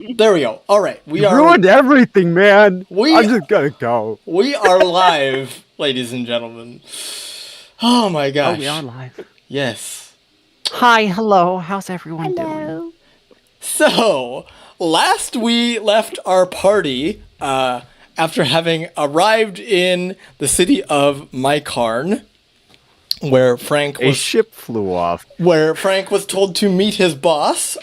There we go. All right, You ruined everything, man. we I'm just gonna go. we are live, ladies and gentlemen. Oh my Oh, we are gosh. live. Yes. Hi, hello. How's everyone doing? Hello. So, last we left our party after having arrived in the city of Micarn, where Frank A was ship flew off. told to meet his boss.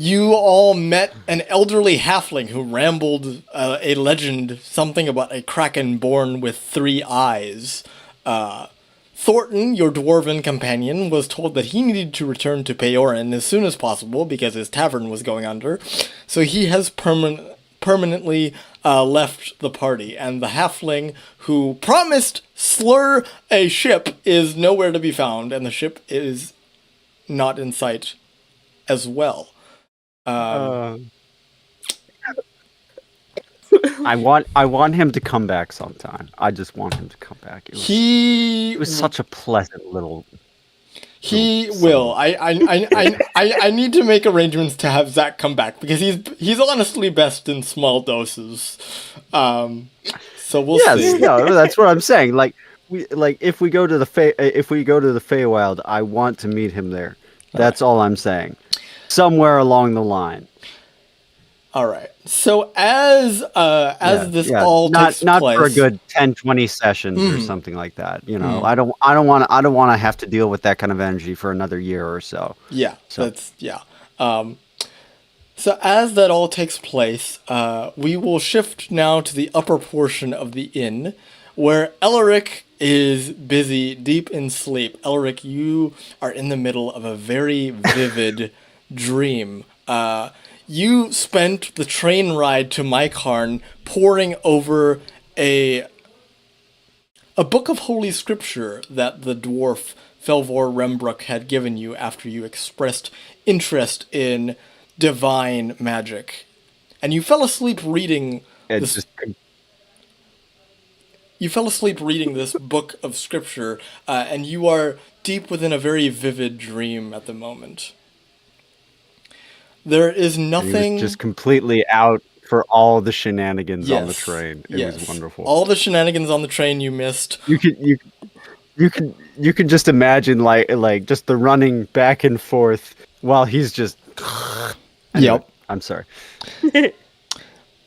You all met an elderly halfling who rambled a legend, something about a kraken born with 3 eyes. Thornton, your dwarven companion, was told that he needed to return to Peorin as soon as possible because his tavern was going under, so he has permanently left the party. And the halfling who promised Slur a ship is nowhere to be found, and the ship is not in sight as well. I want him to come back sometime. I just want him to come back. It was such a pleasant little. He will. I need to make arrangements to have Zach come back because he's honestly best in small doses. So we'll see. No, that's what I'm saying. If we go to the Feywild, I want to meet him there. That's all I'm saying. Somewhere along the line. All right. So as this all takes not place, for a good 10-20 sessions or something like that. You know, I don't want to have to deal with that kind of energy for another year or so. Yeah. So as that all takes place, we will shift now to the upper portion of the inn, where Elerich is busy, deep in sleep. Elerich, you are in the middle of a very vivid dream. You spent the train ride to Micarn poring over a book of holy scripture that the dwarf Felvor Rembrook had given you after you expressed interest in divine magic. And you fell asleep reading this. You fell asleep reading this book of scripture, and you are deep within a very vivid dream at the moment. There is nothing. He was just completely out for all the shenanigans on the train. It was wonderful. All the shenanigans on the train you missed. You could just imagine like just the running back and forth while he's just. Anyway, Yep. I'm sorry.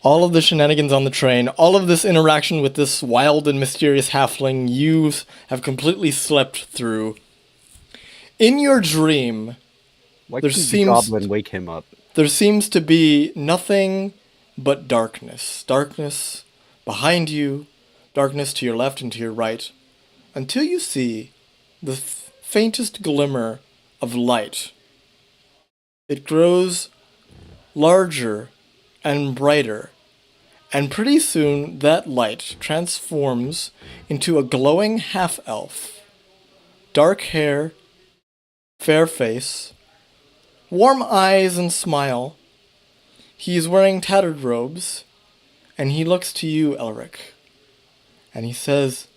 All of the shenanigans on the train, all of this interaction with this wild and mysterious halfling you have completely slept through. In your dream, Why can't the goblin wake him up? There seems to be nothing but darkness. Darkness behind you, darkness to your left and to your right, until you see the faintest glimmer of light. It grows larger and brighter, and pretty soon that light transforms into a glowing half-elf. Dark hair, fair face, warm eyes and smile. He is wearing tattered robes, and he looks to you, Elerich, and he says,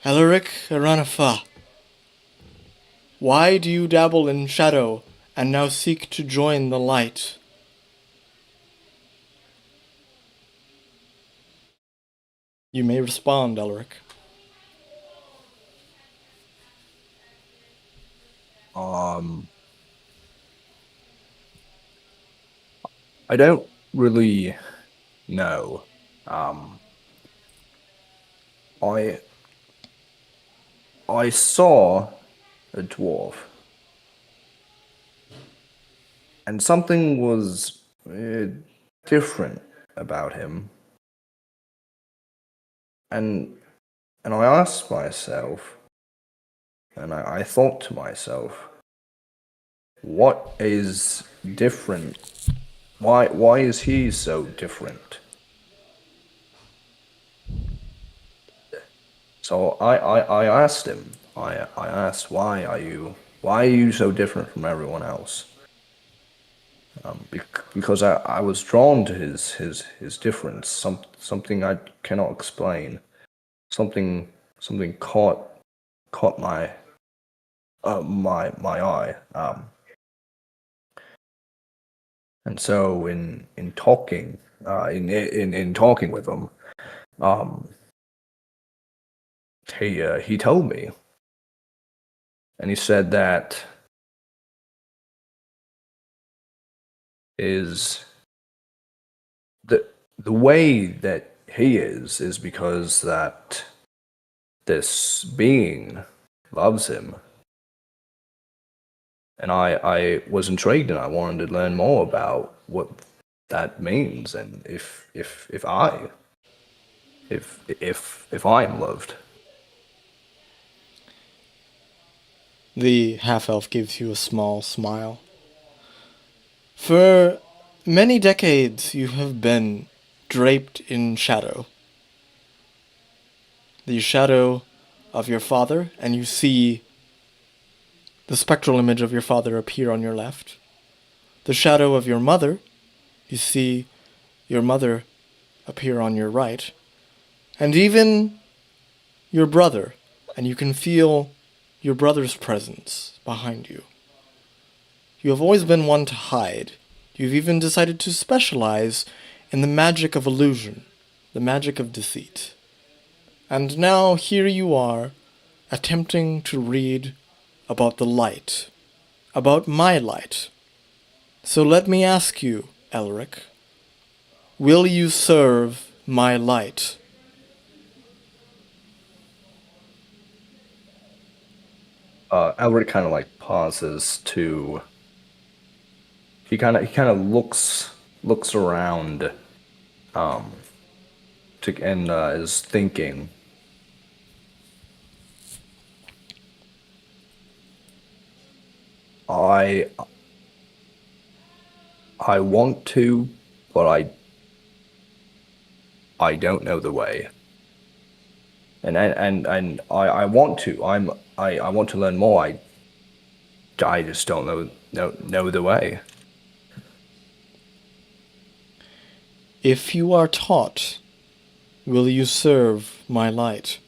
"Elerich Aranafa, why do you dabble in shadow and now seek to join the light?" You may respond, Elerich. I don't really know. I saw a dwarf, and something was different about him. And I asked myself, and I thought to myself, what is different? Why is he so different? So I asked him. I asked, why are you so different from everyone else? Because I was drawn to his difference. Something I cannot explain. Something caught my my eye. And so in talking in talking with him, um, he told me, and he said that is the way that he is because that this being loves him. And I was intrigued and I wanted to learn more about what that means and if I am loved. The half-elf gives you a small smile. For many decades you have been draped in shadow. The shadow of your father, and you see the spectral image of your father appear on your left. The shadow of your mother, you see your mother appear on your right. And even your brother, and you can feel your brother's presence behind you. You have always been one to hide. You've even decided to specialize in the magic of illusion, the magic of deceit. And now here you are, attempting to read about the light, about my light. So let me ask you, Elerich, will you serve my light? Albert kind of like pauses to. He kind of looks around, um, and is thinking. I I want to, but I don't know the way. And I want to. I want to learn more. I just don't know the way. If you are taught, will you serve my light?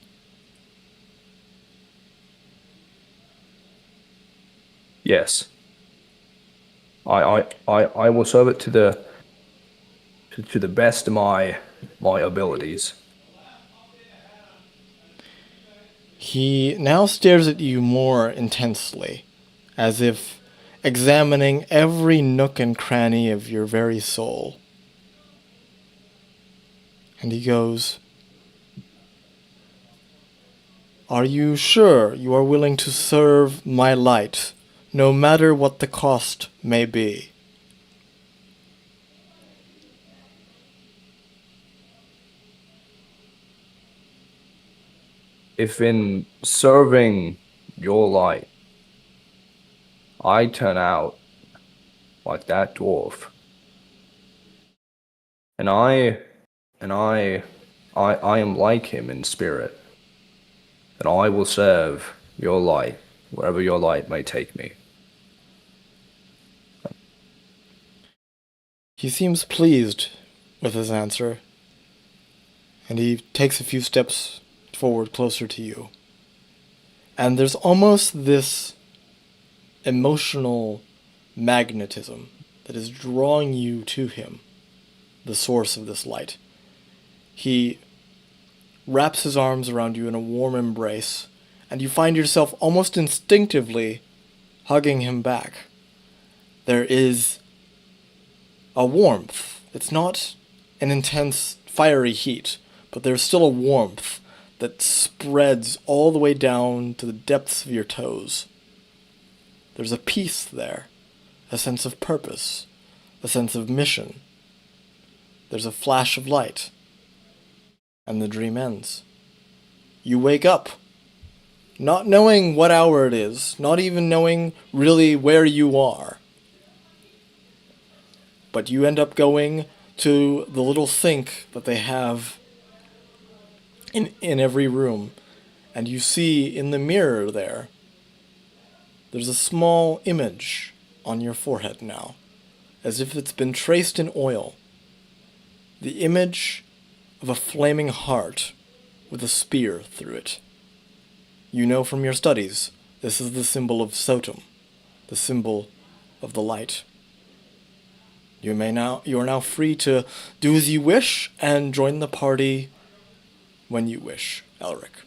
Yes. I will serve it to the best of my abilities. He now stares at you more intensely, as if examining every nook and cranny of your very soul. And he goes, "Are you sure you are willing to serve my light, no matter what the cost may be?" If in serving your light I turn out like that dwarf, and I am like him in spirit, then I will serve your light wherever your light may take me. He seems pleased with his answer, and he takes a few steps forward closer to you. And there's almost this emotional magnetism that is drawing you to him, the source of this light. He wraps his arms around you in a warm embrace, and you find yourself almost instinctively hugging him back. There is a warmth. It's not an intense, fiery heat, but there's still a warmth that spreads all the way down to the depths of your toes. There's a peace there, a sense of purpose, a sense of mission. There's a flash of light, and the dream ends. You wake up, not knowing what hour it is, not even knowing really where you are. But you end up going to the little sink that they have in every room, and you see in the mirror there's a small image on your forehead now, as if it's been traced in oil. The image of a flaming heart with a spear through it. You know from your studies, this is the symbol of Sotum, the symbol of the light. You are now free to do as you wish and join the party when you wish, Elerich.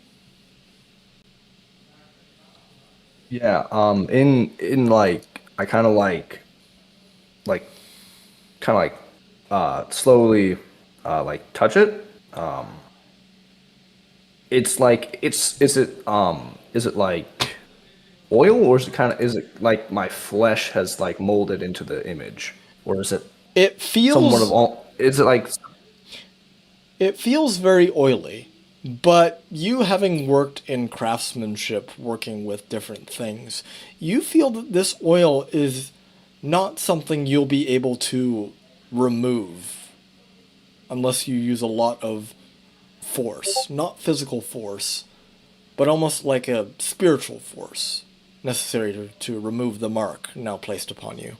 Yeah. In like I like kind of like slowly like touch it. It's like it's is it like oil, or is it like my flesh has like molded into the image, or is it It somewhat of feels all? Is it like it feels very oily, but you having worked in craftsmanship, working with different things, you feel that this oil is not something you'll be able to remove unless you use a lot of force, not physical force, but almost like a spiritual force necessary to remove the mark now placed upon you.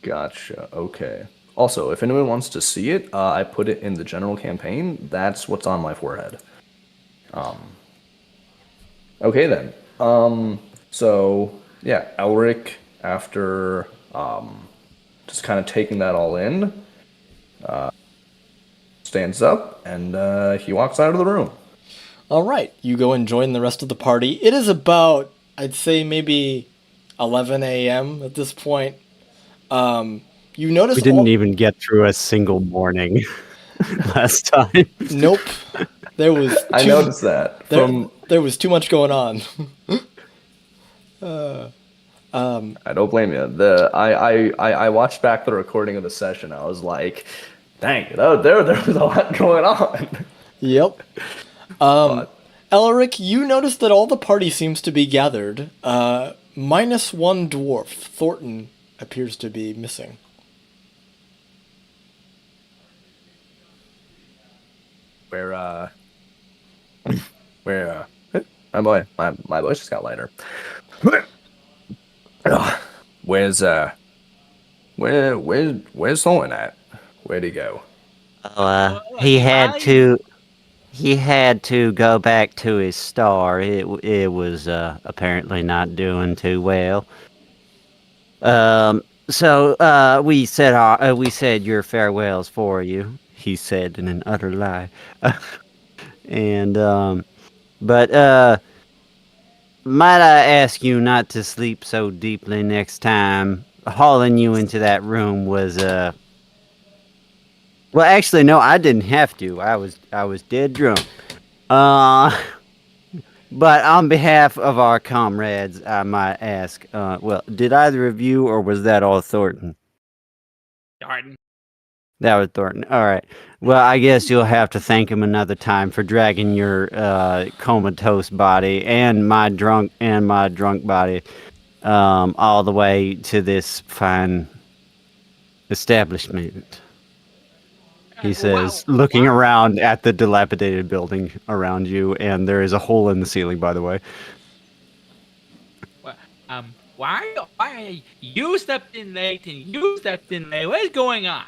Gotcha? Okay. Also, if anyone wants to see it, I put it in the general campaign. That's what's on my forehead. Okay then. So yeah, Elric, after just kind of taking that all in, stands up and he walks out of the room. All right, you go and join the rest of the party. It is about, I'd say, maybe 11 a.m. at this point. You notice We didn't all. even get through a single morning last time. Nope, there was I too noticed that there from. there was too much going on. I don't blame you. I watched back the recording of the session. I was like, dang, there was a lot going on. Yep. But Elric, you notice that all the party seems to be gathered. Minus one dwarf. Thornton appears to be missing. where where my voice just got lighter. Ugh. Where's where's Thornton at? Where'd he go? He had to. He had to go back to his star. It was apparently not doing too well. So we said your farewells for you. He said in an utter lie. And but might I ask you not to sleep so deeply next time? Hauling you into that room was well, actually, no, I didn't have to. I was dead drunk. Uh, but on behalf of our comrades, I might ask. Well, did either of you, or was that all Thornton? Darn. That was Thornton. All right. Well, I guess you'll have to thank him another time for dragging your comatose body and my drunk body all the way to this fine establishment. He says, looking around at the dilapidated building around you, and there is a hole in the ceiling, by the way. Why you stepped in late and you stepped in late? What is going on?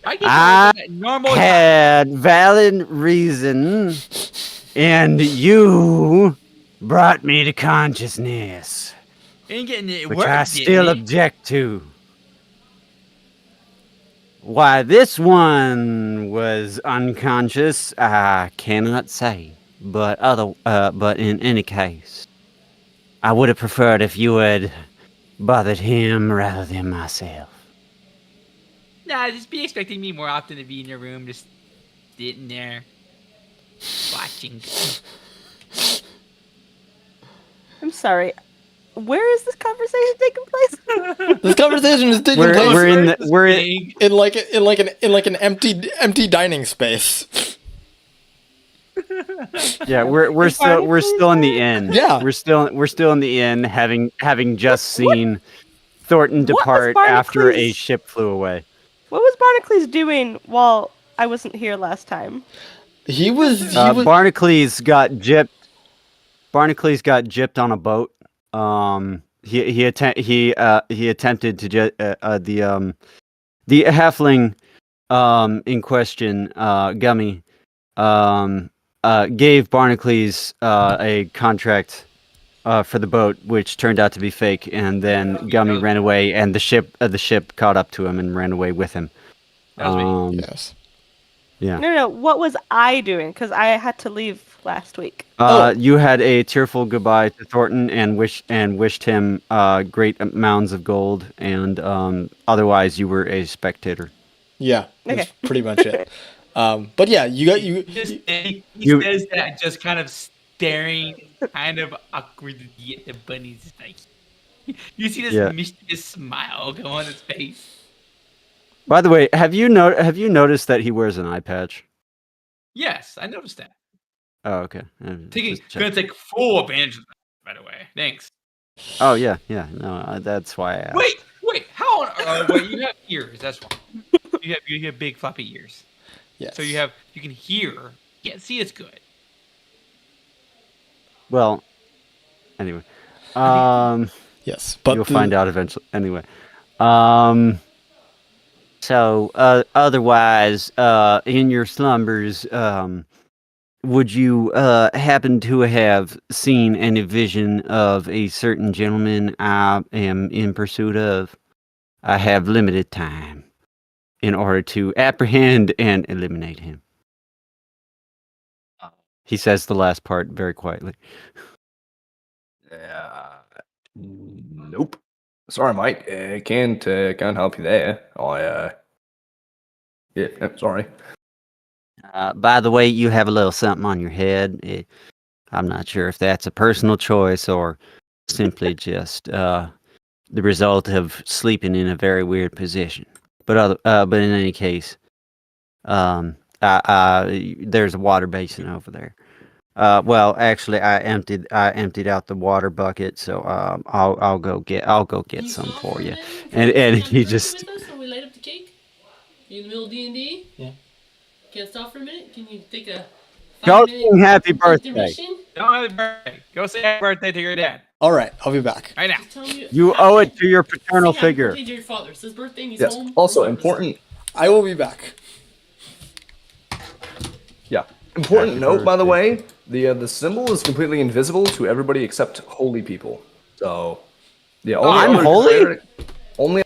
I I get normal time. had valid reason, and you brought me to consciousness, Ain't getting it which work, I didn't still it? object to. Why this one was unconscious, I cannot say. But in any case, I would have preferred if you had bothered him rather than myself. Nah, just be expecting me more often to be in your room, just sitting there, watching. I'm sorry. Where is this conversation taking place? This conversation is taking place in like an empty dining space. Yeah, we're still in the inn. Yeah. we're still in the inn, having just seen Thornton What was depart after a Barnacles- ship flew away. What was Barnacles doing while I wasn't here last time? He was Barnacles got gypped. Barnacles got gypped on a boat. He attempted to the halfling in question, Gummy, gave Barnacles a contract for the boat, which turned out to be fake, and then Gummy ran away, and the ship caught up to him and ran away with him. That was me. Yes. Yeah. No. What was I doing? Because I had to leave last week. You had a tearful goodbye to Thornton and wished him great mounds of gold, and otherwise you were a spectator. Yeah. That's Okay. pretty much it. But yeah, you He You- says that just kind of staring kind of awkwardly at the bunnies. It's like you see this Yeah. mischievous smile go on his face. By the way, have you noticed that he wears an eye patch? Yes, I noticed that. Oh, okay. Taking Just check. gonna take full advantage of that, by the way. Thanks. Oh yeah. No, that's why I asked. Wait. How on? Wait, you have ears. That's wrong. You have big floppy ears. yes. So you can hear. You can't see as good. Well, anyway, Yes. But you'll find out eventually. Anyway, so otherwise, in your slumbers, would you happen to have seen any vision of a certain gentleman I am in pursuit of? I have limited time in order to apprehend and eliminate him. He says the last part very quietly. Nope. Sorry, mate. Can't help you there. Sorry. By the way, you have a little something on your head. I'm not sure if that's a personal choice or simply just the result of sleeping in a very weird position. But in any case, there's a water basin over there. Well, actually, I emptied out the water bucket, so I'll go get Can some stop for a you. minute And Can he you just with us when we light up the cake? You in the middle of D&D? Yeah. Can't stop for a minute? Can you take a go 5-minute sing happy birthday. intermission? Don't have a birthday. Go say happy birthday to your dad all right, I'll be back. right now. Just tell him You owe it to your paternal sing happy figure. birthday to your father. It's his birthday and he's Yes. home. Also regardless. important. I will be back. Yeah. Important Happy note, by the birthday. way, the symbol is completely invisible to everybody except holy people. So, yeah. I'm other holy? cleric- Only.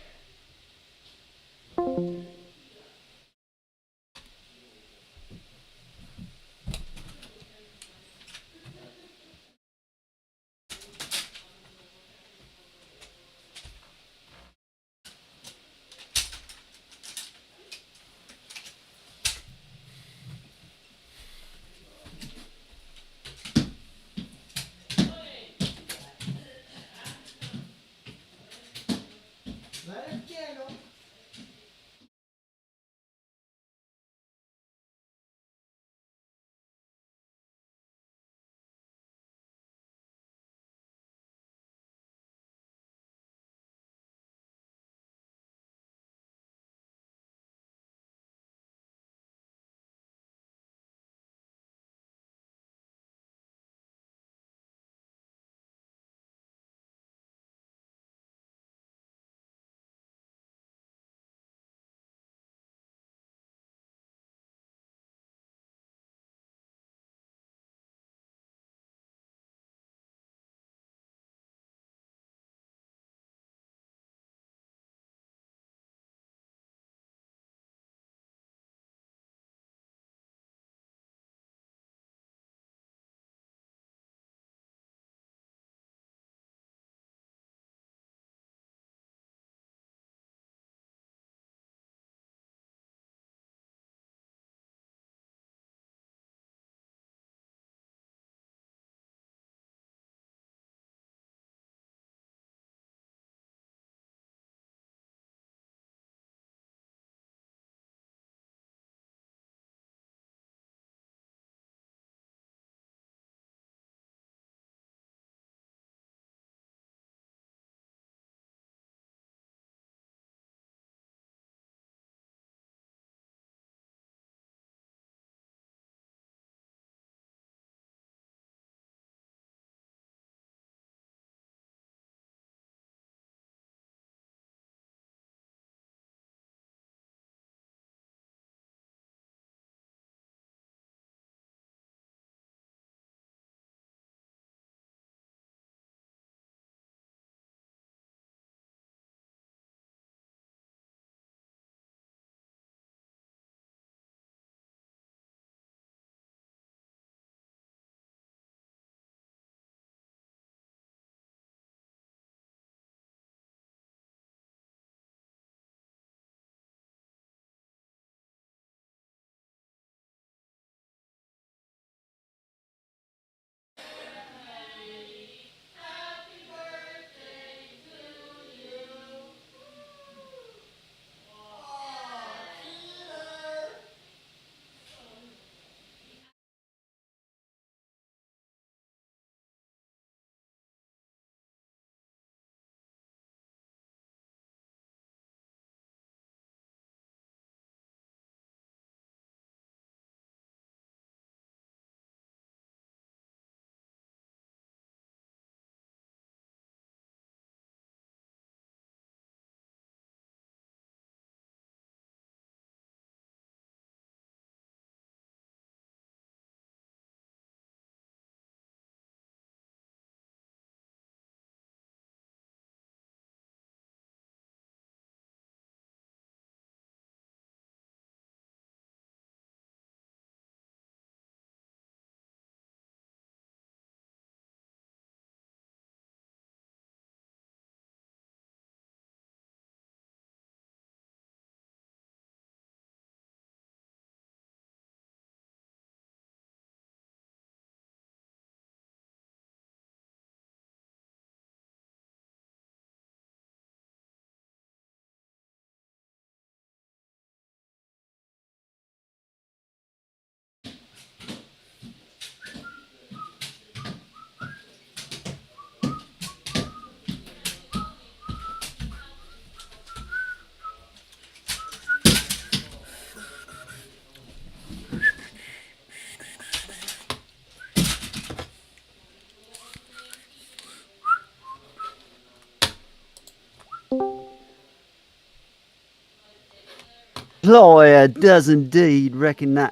employer does indeed recognize.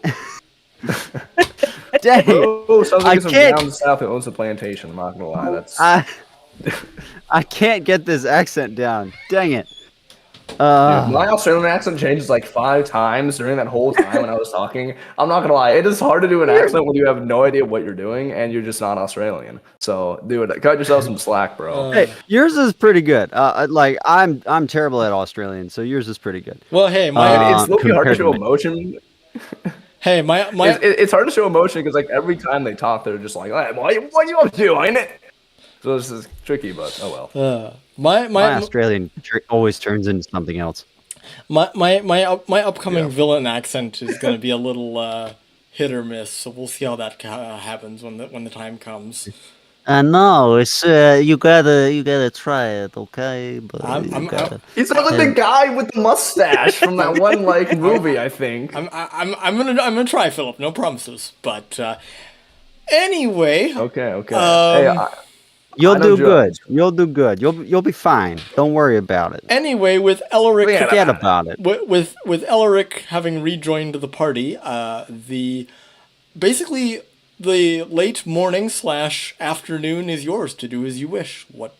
Dang it. Oh, sounds I like he's from can't- down south who owns a plantation. I'm not gonna lie. That's I can't get this accent down. Dang it. dude, my Australian accent changes like 5 times during that whole time when I was talking. I'm not gonna lie, it is hard to do an accent when you have no idea what you're doing and you're just not Australian. So, dude, cut yourself some slack, bro. Hey, yours is pretty good. Like I'm terrible at Australian, so yours is pretty good. Well, hey, It's looking hard to compared show to me. emotion. hey, my It's hard to show emotion because like every time they talk, they're just like, hey, what are you up to, ain't it? So this is tricky, but oh well. My Australian always turns into something else. My upcoming Yeah. villain accent is going to be a little hit or miss. So we'll see how that happens when the time comes. I know it's you gotta try it, okay? But I'm He sounds like the guy with the mustache from that one like movie, I think. I'm gonna try, Philip. No promises, but anyway. Okay. Um, you'll I do don't good. judge. You'll do good. You'll be fine. Don't worry about it. Anyway, with Elerich, Forget about it. with Elerich having rejoined the party, basically the late morning / afternoon is yours to do as you wish. What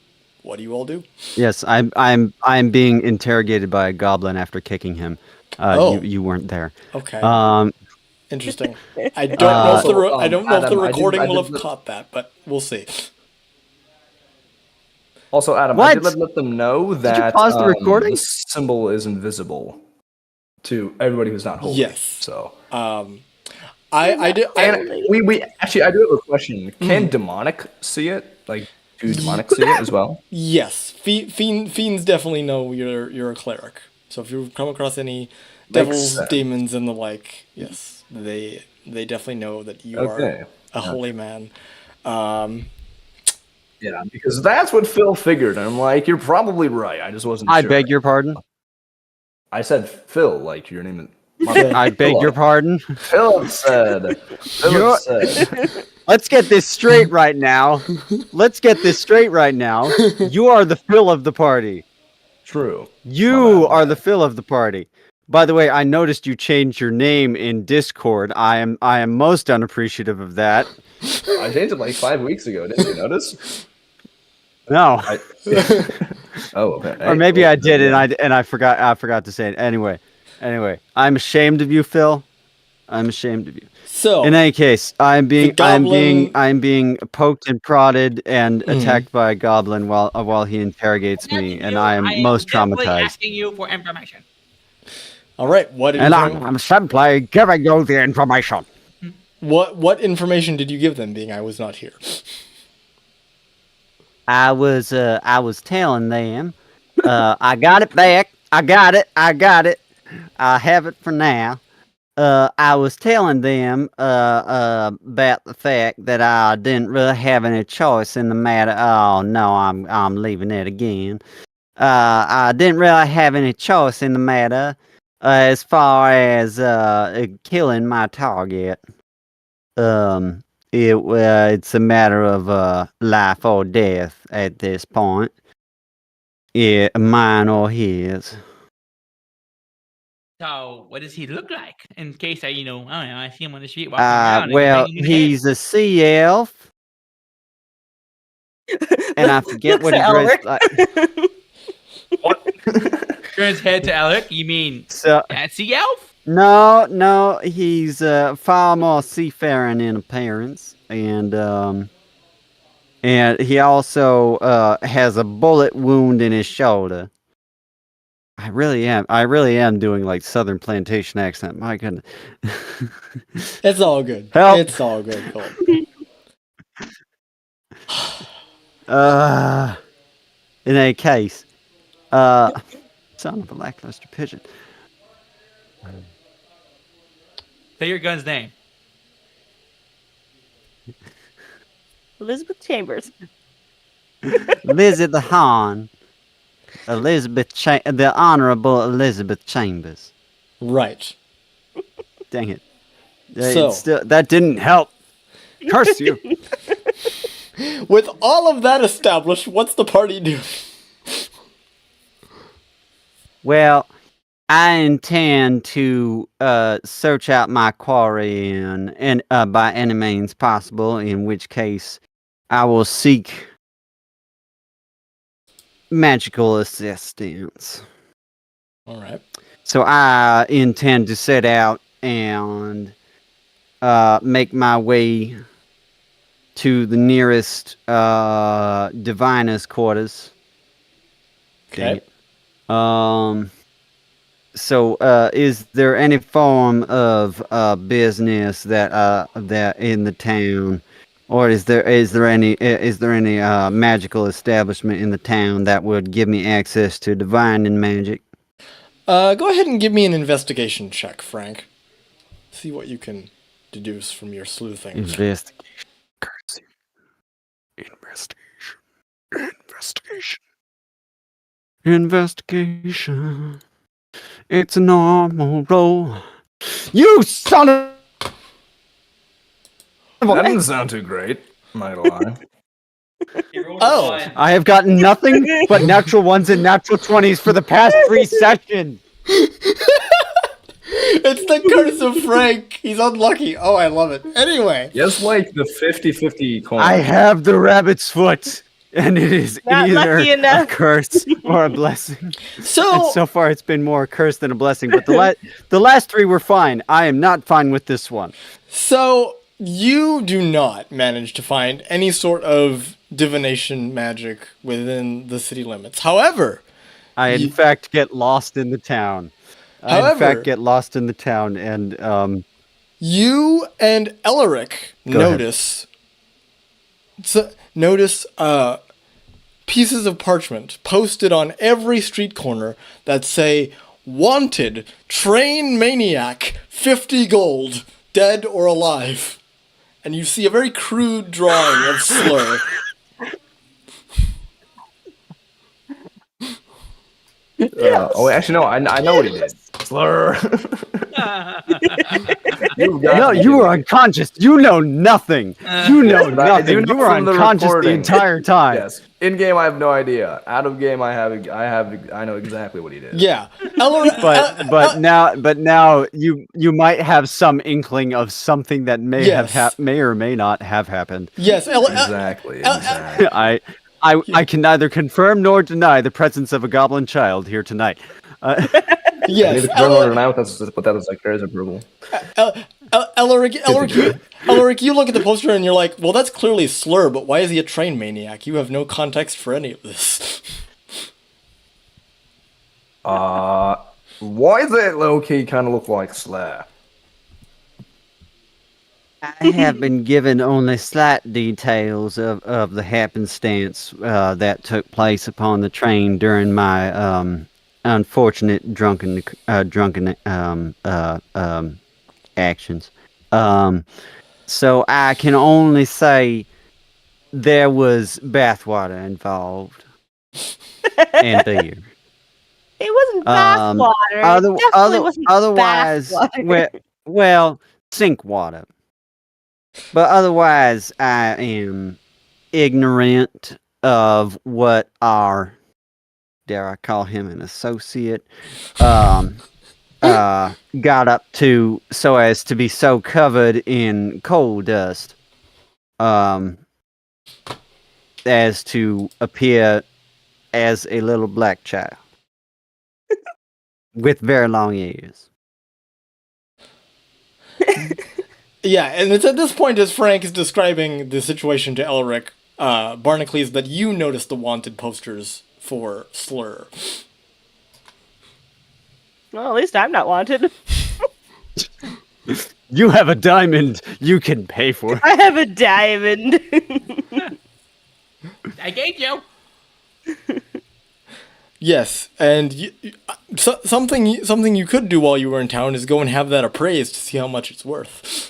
do you all do? Yes, I'm being interrogated by a goblin after kicking him. Oh. You weren't there. Okay, Um, interesting. I don't know if I don't know if the Adam, recording I will did have caught that, but we'll see. Also, Adam, What? I did let them know that pause the recording? the symbol is invisible to everybody who's not holy. Yes. So, I do. and we actually, I do have a question. Can demonic see it? Like, do demonic see it as well? Yes, fiends definitely know you're a cleric. So if you come across any devils, sense. demons, and the like, yes, they definitely know that you Okay. are a holy man. Yeah, because that's what Phil figured. And I'm like, you're probably right. I just wasn't I sure. beg your pardon. I said Phil, like your name is. I beg your pardon. Philip said. Philip said. Let's get this straight right now. Let's get this straight right now. You are the Phil of the party. True. You My bad. are the Phil of the party. By the way, I noticed you changed your name in Discord. I am most unappreciative of that. I changed it like 5 weeks ago. Didn't you notice? No. Oh, okay. Or maybe I did and I forgot to say it. Anyway, I'm ashamed of you, Phil. I'm ashamed of you. So In any case, I'm being goblin- poked and prodded and attacked by a goblin while he interrogates me, and I am most definitely traumatized. asking you for information. all right, what And I'm simply giving you the information. what information did you give them? Being I was not here. I was telling them, I got it back. I got it. I have it for now. I was telling them about the fact that I didn't really have any choice in the matter. Oh no, I'm leaving it again. I didn't really have any choice in the matter as far as killing my target. It's a matter of life or death at this point. Yeah, mine or his. So, what does he look like? In case I don't know, I see him on the street walking around. and Well, banging his head. he's a sea elf, and I forget Looks what he at dressed like. Turns head to Elerich. You mean So that sea elf? no, he's far more seafaring in appearance, and he also has a bullet wound in his shoulder. I really am doing like Southern plantation accent. My goodness. It's all good. Help. It's all good, Philip. In any case, son of a lackluster pigeon. Say your gun's name. Elizabeth Chambers. Lizzie the Han. The Honorable Elizabeth Chambers. Right. Dang it. So- That didn't help. Curse you. With all of that established, what's the party doing? Well, I intend to search out my quarry and by any means possible, in which case I will seek magical assistance. All right. So I intend to set out and make my way to the nearest diviner's quarters. Dang Okay. it. So, is there any form of business that in the town, or is there any magical establishment in the town that would give me access to divine and magic? Go ahead and give me an investigation check, Frank. See what you can deduce from your sleuthing. Investigation. Currency. Investigation. Investigation. It's a normal roll. You son of That didn't sound too great. I'm not gonna lie. Oh. I have gotten nothing but natural ones and natural 20s for the past 3 sessions. It's the curse of Frank. He's unlucky. Oh, I love it. Anyway. Just like the 50-50 coin. I have the rabbit's foot, and it is Not either lucky a enough. curse or a blessing. And So, so far, it's been more a curse than a blessing. But the last 3 were fine. I am not fine with this one. so you do not manage to find any sort of divination magic within the city limits. However, I, in fact, get lost in the town. I, in However- fact, get lost in the town, and you and Elerich notice pieces of parchment posted on every street corner that say "Wanted Train Maniac, 50 gold, dead or alive." And you see a very crude drawing of Slur. Oh, actually, no. I know what he did. Slur. no, you were unconscious. You know nothing. You know But I nothing. do You know were from the unconscious the recording. entire time. Yes. In game, I have no idea. Out of game, I know exactly what he did. Yeah, Elerich. But now you might have some inkling of something that may Yes. may or may not have happened. yes, Exactly. Exactly. I can neither confirm nor deny the presence of a goblin child here tonight. yes. Neither confirm nor deny what that was like. There's approval. Elerich, you look at the poster and you're like, well, that's clearly Slur, but why is he a train maniac? You have no context for any of this. Why does it low key kind of look like Slur? I have been given only slight details of the happenstance that took place upon the train during my unfortunate drunken actions. So I can only say there was bathwater involved and beer. It wasn't bathwater. It definitely wasn't Otherwise, bathwater. well, sink water. But otherwise, I am ignorant of what our, dare I call him an associate, got up to so as to be so covered in coal dust as to appear as a little black child with very long ears. Yeah, and it's at this point, as Frank is describing the situation to Elerich, Barnacles, that you notice the wanted posters for Slur. Well, at least I'm not wanted. You have a diamond you can pay for. I have a diamond. I gave you. Yes, and something you could do while you were in town is go and have that appraised to see how much it's worth.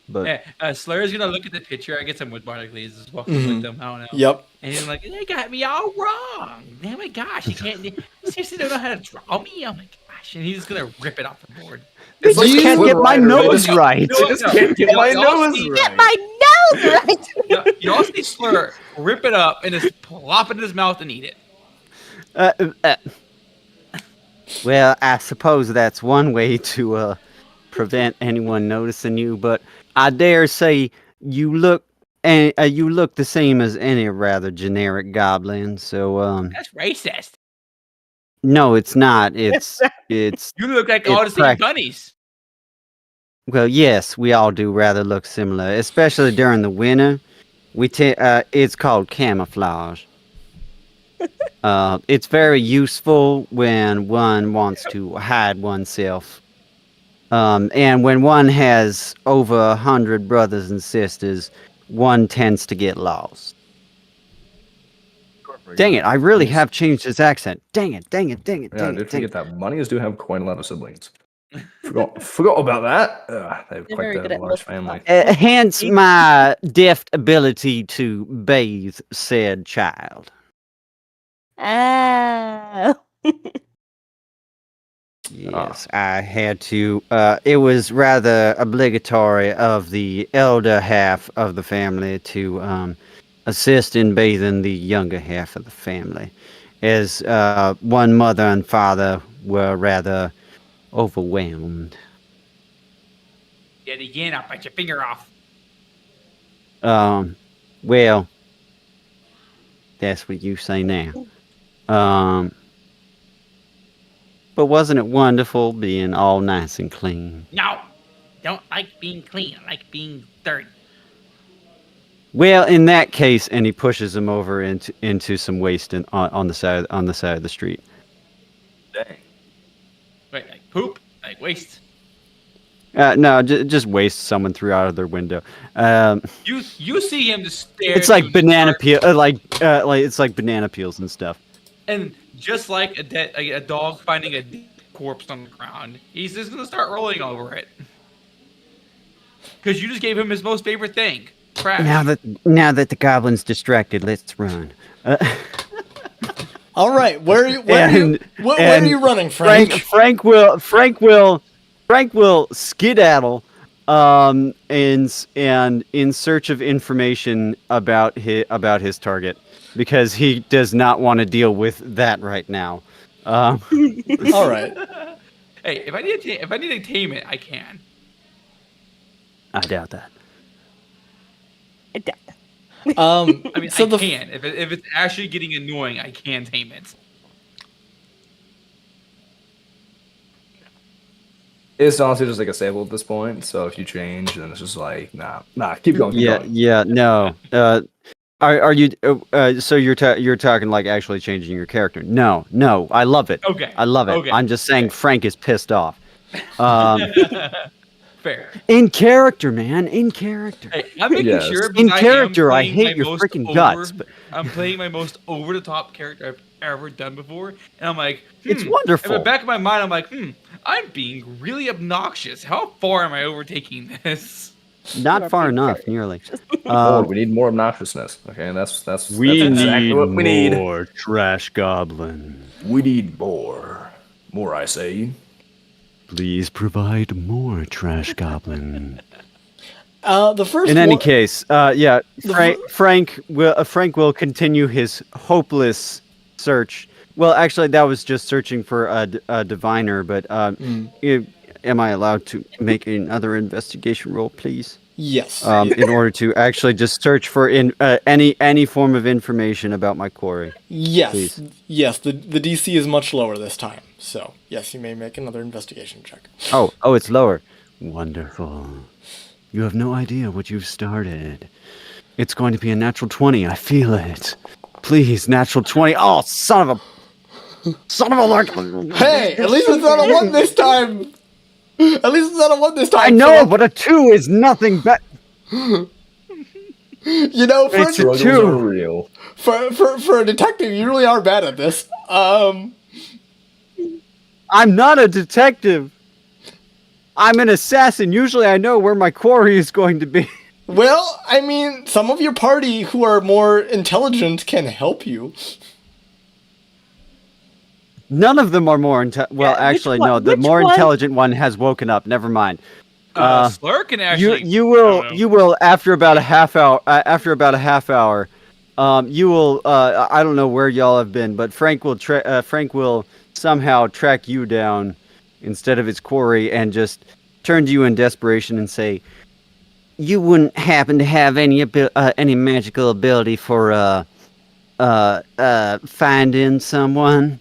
But Slur's gonna look at the picture. I guess I'm with Barnacles is walking with them. I don't know. Yep. And he's like, they got me all wrong. Oh my gosh, you can't. They seriously don't know how to draw me. Oh my gosh. And he's just gonna rip it off the board. I just can't get my nose right. I just can't get my nose Get right. my nose right. You all see Slur rip it up and just plop it in his mouth and eat it. Uh, uh, well, I suppose that's one way to prevent anyone noticing you, but I dare say you look you look the same as any rather generic goblin. So That's racist. no, it's not. It's You look like It's all the same prac- bunnies. well, yes, we all do rather look similar, especially during the winter. It's called camouflage. It's very useful when one wants to hide oneself. And when one has over 100 brothers and sisters, one tends to get lost. Dang it, I really have changed his accent. Dang it, dang it, dang it, Yeah, dang I did it, dang forget it. that bunnies do have quite a lot of siblings. Forgot about that. They have They're quite very good the at large multitasking. family. Hence my deft ability to bathe said child. Ah. Yes, I had to. It was rather obligatory of the elder half of the family to assist in bathing the younger half of the family, as one mother and father were rather overwhelmed. Yet again, I'll bite your finger off. Well, that's what you say now. But wasn't it wonderful being all nice and clean? No, don't like being clean. I like being dirty. Well, in that case, and he pushes him over into some waste on the side of the street. Dang. Wait, like poop, like waste. No, just waste someone threw out of their window. You see him just stare. It's at like you banana start- peel, like it's like banana peels and stuff. And just like a dog finding a dead corpse on the ground, he's just gonna start rolling over it. Because you just gave him his most favorite thing, trash. Now that the goblin's distracted, let's run. All right, where are you running, Frank? Frank will skedaddle, and in search of information about his target, because he does not want to deal with that right now. All right. Hey, if I need to tame it, I can. I doubt that. I mean, So I can. If it's actually getting annoying, I can tame it. It's honestly just like a stable at this point. So if you change, then it's just like nah, keep going. Keep going. Yeah, no. Are you? So you're talking like actually changing your character? No, I love it. Okay. I love it. Okay. I'm just saying Frank is pissed off. Fair. In character, man. In character. Hey, I'm making Yes. sure. In because character, I playing hate my your most freaking guts, but- I'm playing my most over-the-top character I've ever done before, and I'm like, It's In wonderful. the back of my mind, I'm like, I'm being really obnoxious. How far am I overtaking this? Not far enough, nearly. We need more obnoxiousness. Okay, that's We that's exactly need what we need. more trash goblin. We need more. More, I say. Please provide more trash goblin. The first In any one- case, yeah, Frank will continue his hopeless search. Well, actually, that was just searching for a diviner. But am I allowed to make another investigation roll, please? Yes. In order to actually just search for any form of information about my quarry. Yes. Please. Yes. The DC is much lower this time. So yes, you may make another investigation check. Oh, it's lower. Wonderful. You have no idea what you've started. It's going to be a natural 20. I feel it. Please, natural 20. Oh, son of a Hey, at least it's not a 1 this time. At least it's not a 1 this time. I know, but a 2 is nothing but. You know, It's a Struggles 2. are real. for a detective, you really are bad at this. I'm not a detective. I'm an assassin. Usually I know where my quarry is going to be. Well, I mean, some of your party who are more intelligent can help you. None of them are more intelligent. Well, Yeah, which actually, one- no. The which more one? intelligent one has woken up. Never mind. Slur can actually. You will after about a half hour. You will. I don't know where y'all have been, but Frank will somehow track you down instead of his quarry and just turn to you in desperation and say, "You wouldn't happen to have any magical ability for finding someone?"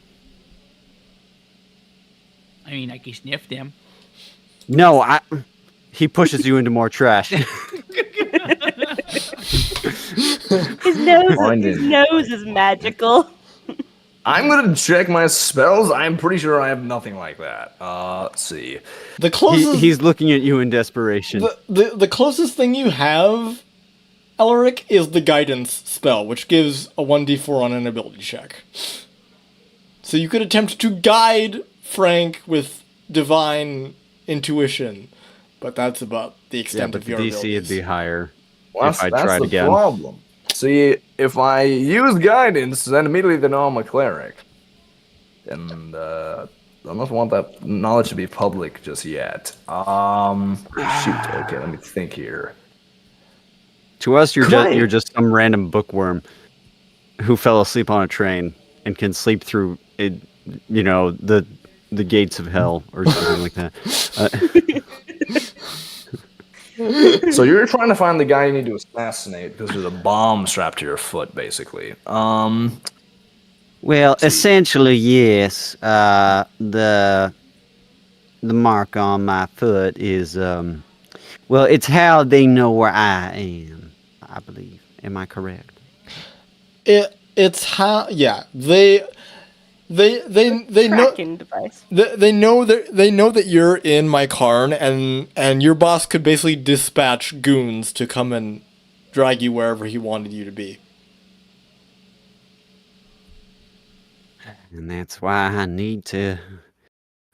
I mean, I can sniff them. No, He pushes you into more trash. His nose, Finding. his nose is magical. I'm gonna check my spells. I'm pretty sure I have nothing like that. Let's see. The closest He's looking at you in desperation. the closest thing you have, Elerich, is the guidance spell, which gives a 1d4 on an ability check. So you could attempt to guide Frank with divine intuition, but that's about the Yeah, extent but of the your DC abilities. would be higher Well, if I that's tried the again. problem. See, if I use guidance, then immediately they know I'm a cleric. And I don't want that knowledge to be public just yet. Shoot. Okay, let me think here. To us, Could I- you're just some random bookworm who fell asleep on a train and can sleep through it, the gates of hell or something like that. So you're trying to find the guy you need to assassinate because there's a bomb strapped to your foot, basically. Well, see. essentially, yes. The mark on my foot is well, it's how they know where I am, I believe. Am I correct? It's how they know Tracking device. they know that you're in Micarn, and your boss could basically dispatch goons to come and drag you wherever he wanted you to be. And that's why I need to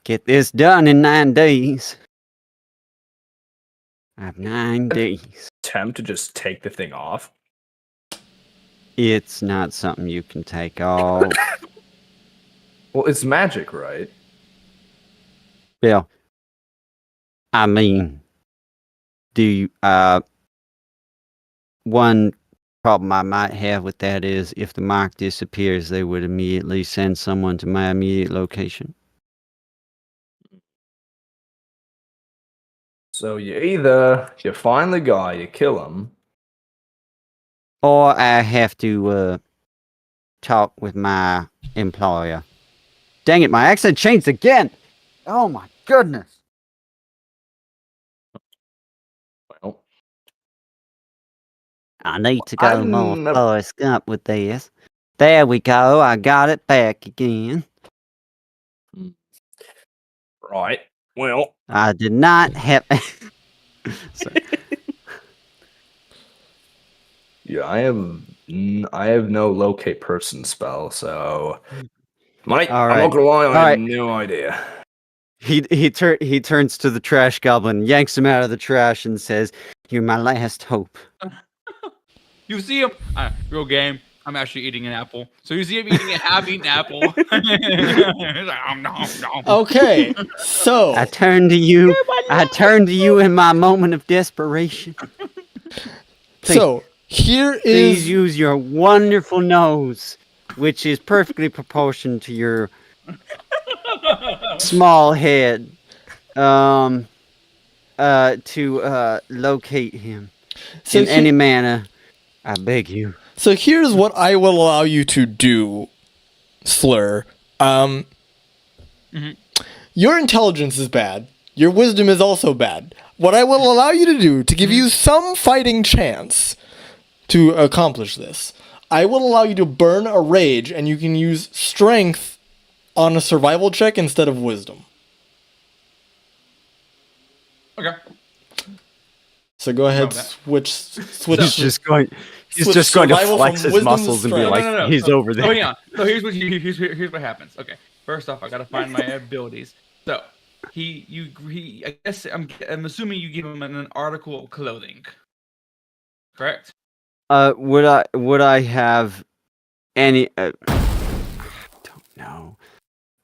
get this done in 9 days. I have 9 days. Attempt to just take the thing off. It's not something you can take off. Well, it's magic, right? Well, I mean, do you, one problem I might have with that is if the mark disappears, they would immediately send someone to my immediate location. So you find the guy, you kill him. Or I have to talk with my employer. Dang it, my accent changed again! Oh my goodness! Well, I need to go more I'm never- forest up with this. There we go, I got it back again. right. Well, I did not have... Sorry. yeah, I have no locate person spell, so Mike, All I'm right. not gonna lie, I All have right. no idea. He turns to the trash goblin, yanks him out of the trash, and says, "You're my last hope." You see him, real game. I'm actually eating an apple. So you see him eating a half-eaten apple. He's like, nom. Okay, so I turn to you. I turn to you in my moment of desperation. so here Please is use your wonderful nose, which is perfectly proportioned to your small head, to locate him so in he- any manner. I beg you. So here's what I will allow you to do, Slur. Your intelligence is bad. Your wisdom is also bad. What I will allow you to do, to give you some fighting chance to accomplish this, I will allow you to burn a rage, and you can use strength on a survival check instead of wisdom. Okay. So go ahead, Love that. switch. He's just going. He's Switch just going to survival flex from his wisdom to muscles and be strength. like, No. "He's So- over there." So hang on. So here's what happens. Okay. First off, I gotta find my abilities. So he. I guess I'm assuming you give him an article of clothing. Correct. Would I have any? I don't know.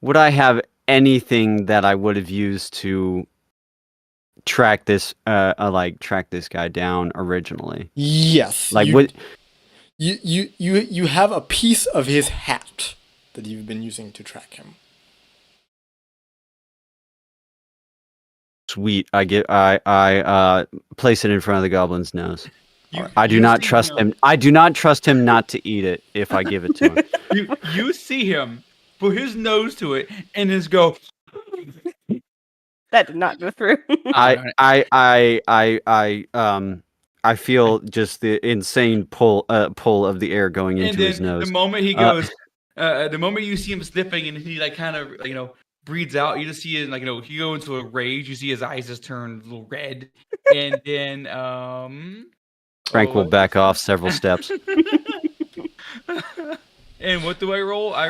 Would I have anything that I would have used to track this? Track this guy down originally. Yes. Like you, what? You have a piece of his hat that you've been using to track him. Sweet. I place it in front of the goblin's nose. You, I do you not see trust him. I do not trust him not to eat it if I give it to him. You see him put his nose to it and just go. That did not go through. I feel just the insane pull of the air going And into then his nose. the moment he Uh, goes, the moment you see him sniffing and he like kind of breathes out, you just see him he go into a rage. You see his eyes just turn a little red, and then Frank will back off several steps. And what do I roll? I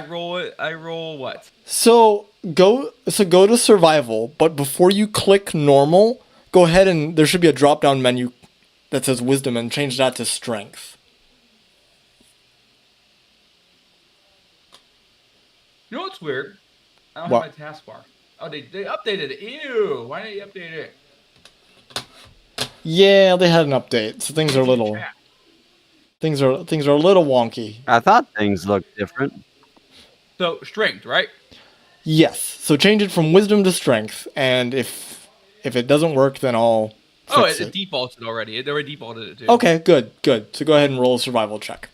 roll what? So go to survival, but before you click normal, go ahead and there should be a drop down menu that says wisdom and change that to strength. You know what's weird? I don't What? have my taskbar. Oh, they updated it. Ew! Why did they update it? Yeah, they had an update, so things are a little things are a little wonky. I thought things looked different. So strength, right? Yes. So change it from wisdom to strength, and if it doesn't work, then I'll fix It it. defaulted already. It already defaulted it too. Okay, good. So go ahead and roll a survival check.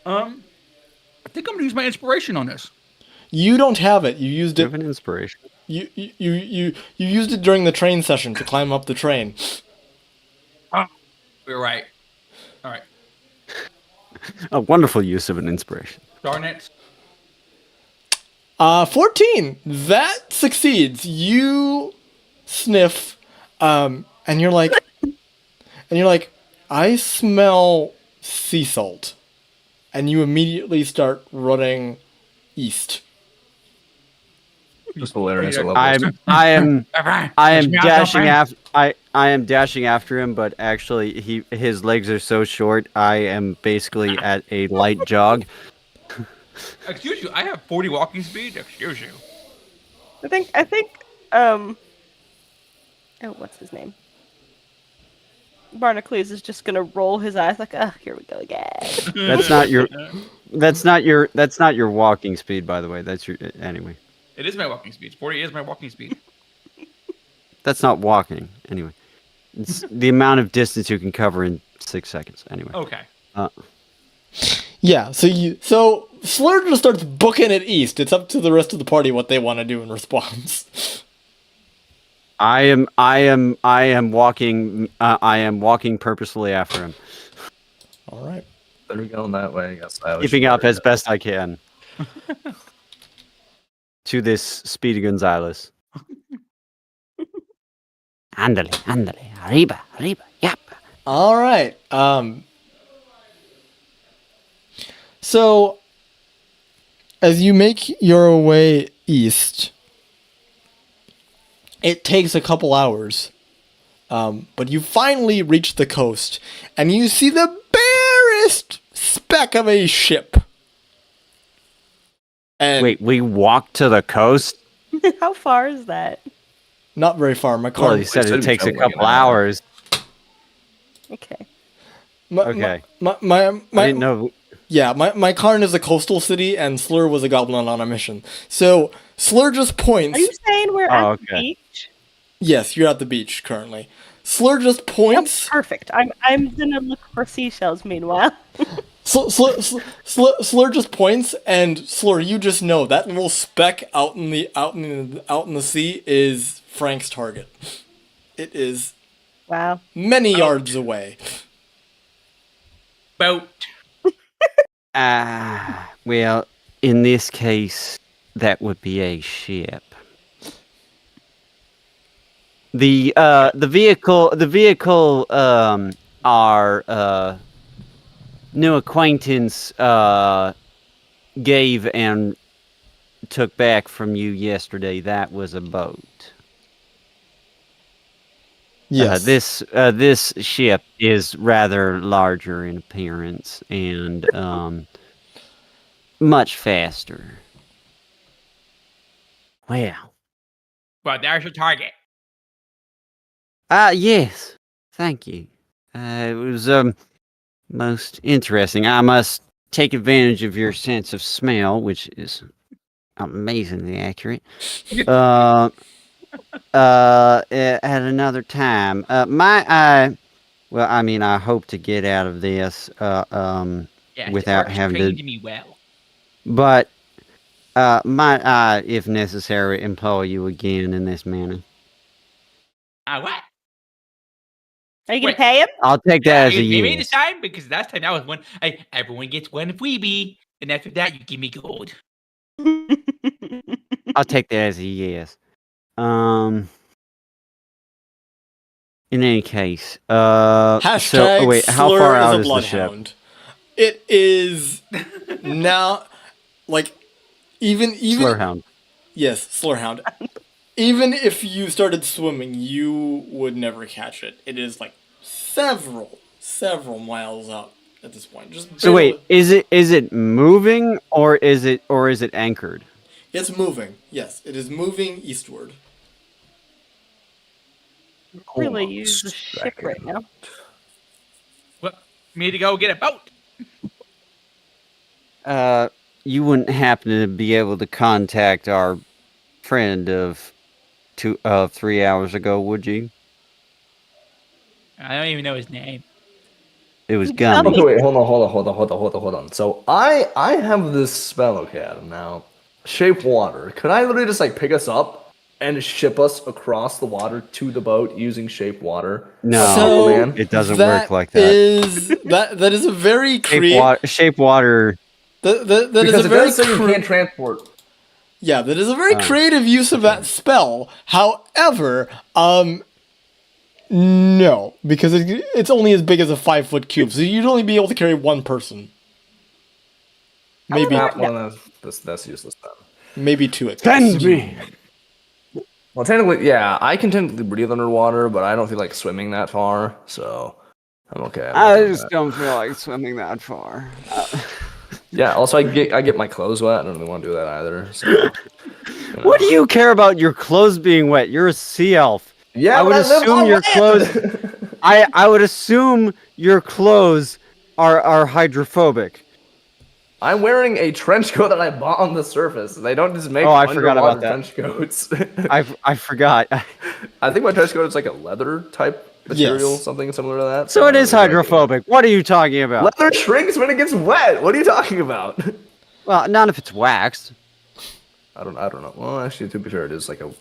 I think I'm gonna use my inspiration on this. You don't have it. You used Do you have it. an inspiration? You used it during the train session to climb up the train. We're right. All right. A wonderful use of an inspiration. Darn it. 14. That succeeds. You sniff, and you're like, I smell sea salt, and you immediately start running east. Just hilarious. I love I am dashing after. I am dashing after him, but actually his legs are so short. I am basically at a light jog. Excuse you. I have 40 walking speed. Excuse you. I think oh, what's his name? Barnacles is just gonna roll his eyes like, oh, here we go again. That's not your walking speed, by the way. That's your anyway. It is my walking speed. 40 is my walking speed. That's not walking anyway. It's the amount of distance you can cover in 6 seconds anyway. Okay. Yeah. So Slur just starts booking it east. It's up to the rest of the party what they want to do in response. I am walking purposefully after him, All right. They're going that way. I guess keeping up as best I can to this Speedy Gonzales. Ándale, arriba, yap. All right. So as you make your way east, it takes a couple hours, but you finally reach the coast, and you see the barest speck of a ship. And Wait, we walked to the coast? How far is that? not very far. My Well, car. he said said it takes a something like couple an hour. hours. Okay. Okay. My I didn't know. Yeah, Micarn is a coastal city, and Slur was a goblin on a mission. So Slur just points. Are you saying we're Oh, at the okay. beach? Yes, you're at the beach currently. Slur just Oh, points. perfect. I'm gonna look for seashells meanwhile. Slur just points, and Slur, you just know that little speck out in the sea is Frank's target. It is Wow. many yards away. Boat. Well, in this case, that would be a ship. The vehicle, our new acquaintance gave and took back from you yesterday. That was a boat. Yes. This ship is rather larger in appearance and much faster. Well, Well, there's your target. yes. Thank you. It was most interesting. I must take advantage of your sense of smell, which is amazingly accurate. At another time. Well, I mean, I hope to get out of this Yes, without Arch having trained to. me well. But might I, if necessary, employ you again in this manner? What? Are you gonna Wait. pay him? I'll take that as a Maybe this yes. time, because last time that was one. Everyone gets one freebie, and after that, you give me gold. I'll take that as a yes. In any case, Hashtag wait, how Slur far is out a is the ship? bloodhound. It is now, like, even Slurhound. yes, Slurhound. Even if you started swimming, you would never catch it. It is like several miles out at this point. Just So barely. wait, is it moving or is it anchored? It's moving. Yes, it is moving eastward. Really Hold on a use the ship right second. now. Well, me to go get a boat. You wouldn't happen to be able to contact our friend of 3 hours ago, would you? I don't even know his name. It was Gummy. Gummy. Okay, wait, hold on. So I have this spell, okay, Adam, now. Shape water. Could I literally just like pick us up and ship us across the water to the boat using shape water? No, So man. it doesn't work like that. That is a very Shape water. that is Because a it very does say you can't transport. yeah, that is a very Oh, creative use of that spell. However, no, because it's only as big as a 5-foot cube, so you'd only be able to carry one person. Maybe Well, that's useless then. maybe two at Send best. me. Well, technically, yeah, I can technically breathe underwater, but I don't feel like swimming that far, so I'm okay. I'm not I doing just that. don't feel like swimming that far. Yeah. Also, I get my clothes wet. I don't really want to do that either. So. What do you care about your clothes being wet? You're a sea elf. Yeah, I would but live assume on your clothes. land! I would assume your clothes are hydrophobic. I'm wearing a trench coat that I bought on the surface. They don't just make Oh, I forgot underwater about that. trench coats. I forgot. I think my trench coat is like a leather type material, Yes. something similar to that. So it is I don't really hydrophobic. What are you talking about? Leather shrinks when it gets wet. What are you talking about? Well, not if it's waxed. I don't know. Well, actually, to be fair, it is like a.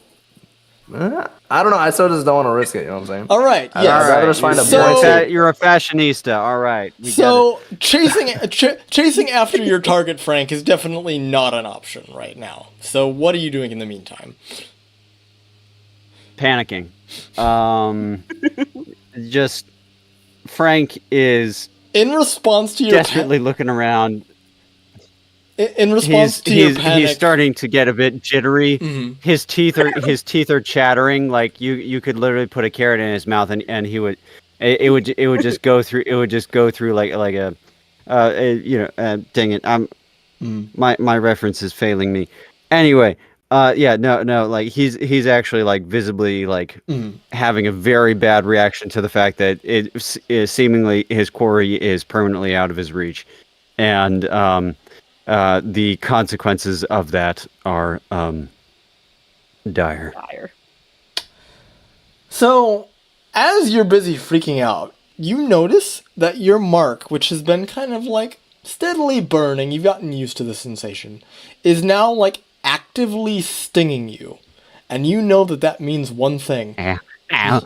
I don't know. I still just don't want to risk it. You know what I'm saying? All right, I'd yes. rather just find a So- blanket. You're a fashionista. All right. We get it. So chasing after your target, Frank, is definitely not an option right now. So what are you doing in the meantime? Panicking. Just Frank is In response to your desperately looking around. in response to your panic, He's starting to get a bit jittery. Mhm. His teeth are chattering. Like you could literally put a carrot in his mouth and he would it would just go through like a dang it, my reference is failing me. Anyway, no, like he's actually like visibly like having a very bad reaction to the fact that it is seemingly his quarry is permanently out of his reach, and the consequences of that are dire. So, as you're busy freaking out, you notice that your mark, which has been kind of like steadily burning, you've gotten used to the sensation, is now like actively stinging you. And you know that that means one thing. Ow, ow,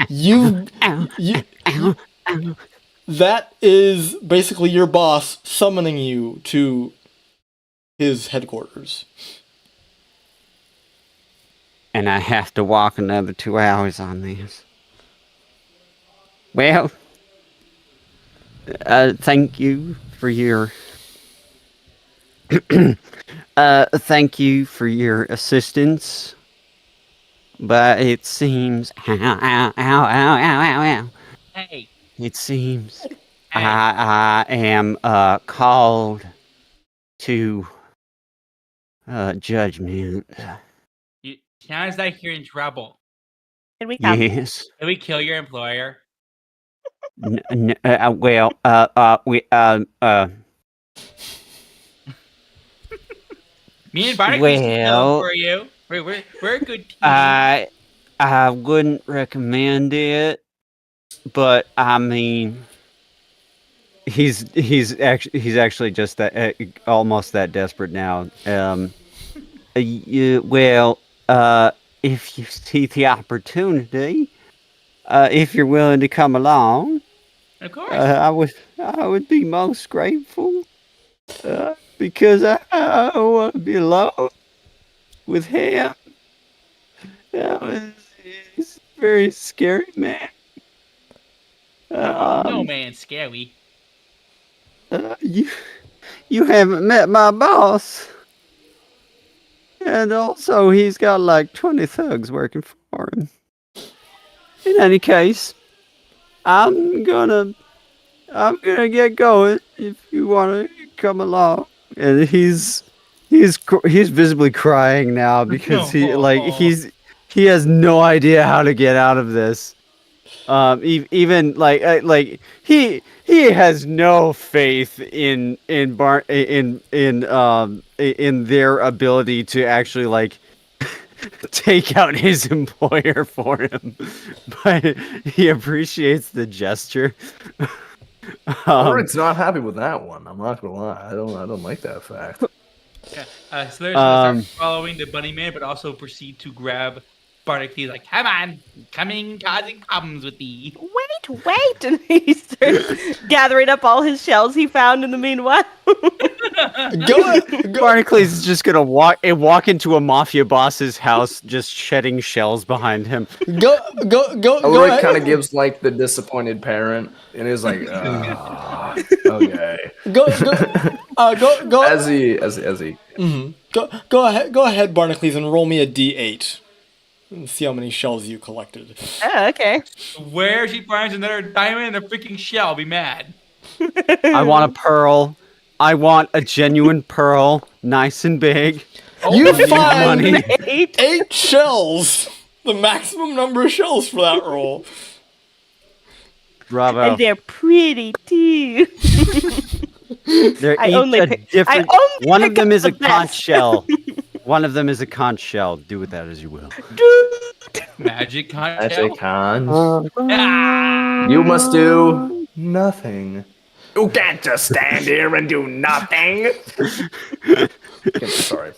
You, ow, you, ow, ow. that is basically your boss summoning you to his headquarters. And I have to walk another 2 hours on this. Well, thank you for your thank you for your assistance. But it seems ow. Hey, It seems hey. I am called to judgment. You, sounds like you're in trouble. Can we come? Yes. Did we kill your employer? Well, Me and Barnacle can kill him well, for you. We're a good team. I wouldn't recommend it, but I mean, he's actually just that almost that desperate now. Well, if you see the opportunity, if you're willing to come along, Of course. I would be most grateful. Because I don't want to be alone with him. He's a very scary man. No man, scary. You haven't met my boss. And also, he's got like 20 thugs working for him. In any case, I'm gonna get going if you want to come along. And he's visibly crying now because he has no idea how to get out of this. Even like he has no faith in their ability to actually like take out his employer for him, but he appreciates the gesture. Eleric's not happy with that one. I'm not gonna lie. I don't like that fact. Yeah, Slur's gonna start following the bunny man, but also proceed to grab Barnacle. Like, come on, coming, causing problems with thee. Wait! And he starts gathering up all his shells he found in the meanwhile. Go. Barnacles is just gonna walk into a mafia boss's house, just shedding shells behind him. Go. Elerich kind of gives like the disappointed parent, and is like, okay. Go. As he. Go ahead, Barnacles, and roll me a d8. And see how many shells you collected. Oh, okay. Where she finds another diamond and a freaking shell, I'll be mad. I want a pearl. I want a genuine pearl, nice and big. You find money. 8 shells. The maximum number of shells for that roll. Bravo. And they're pretty too. They're I each only a pick- different. I only One of pick them up is a the conch best. shell. One of them is a conch shell. Do with that as you will. Magic conch That's a shell. con. Ah! You must do nothing. You can't just stand here and do nothing. Sorry.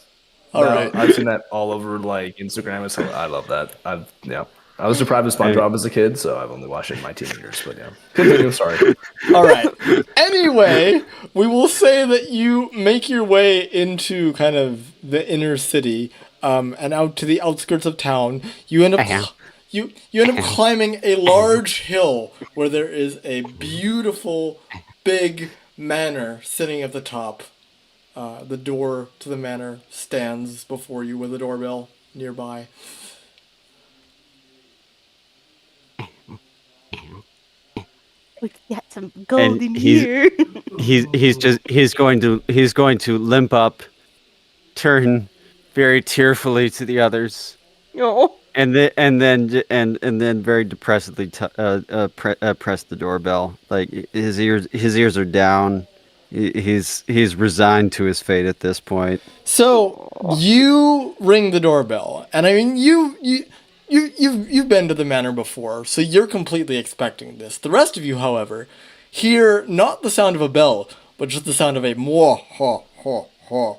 All right. I've seen that all over like Instagram. So I love that. I was deprived of SpongeBob as a kid, so I've only watched it in my teen years. But yeah, continue. Sorry. All right. Anyway, we will say that you make your way into kind of the inner city, and out to the outskirts of town. You end up you end up climbing a large hill where there is a beautiful, big manor sitting at the top. The door to the manor stands before you with a doorbell nearby. We got some gold in he's- here. He's going to limp up, turn very tearfully to the others, Oh. and then very depressedly press the doorbell. Like his ears are down. He's resigned to his fate at this point. So you ring the doorbell, and I mean you've been to the manor before, so you're completely expecting this. The rest of you, however, hear not the sound of a bell, but just the sound of a mwah ha ha ha.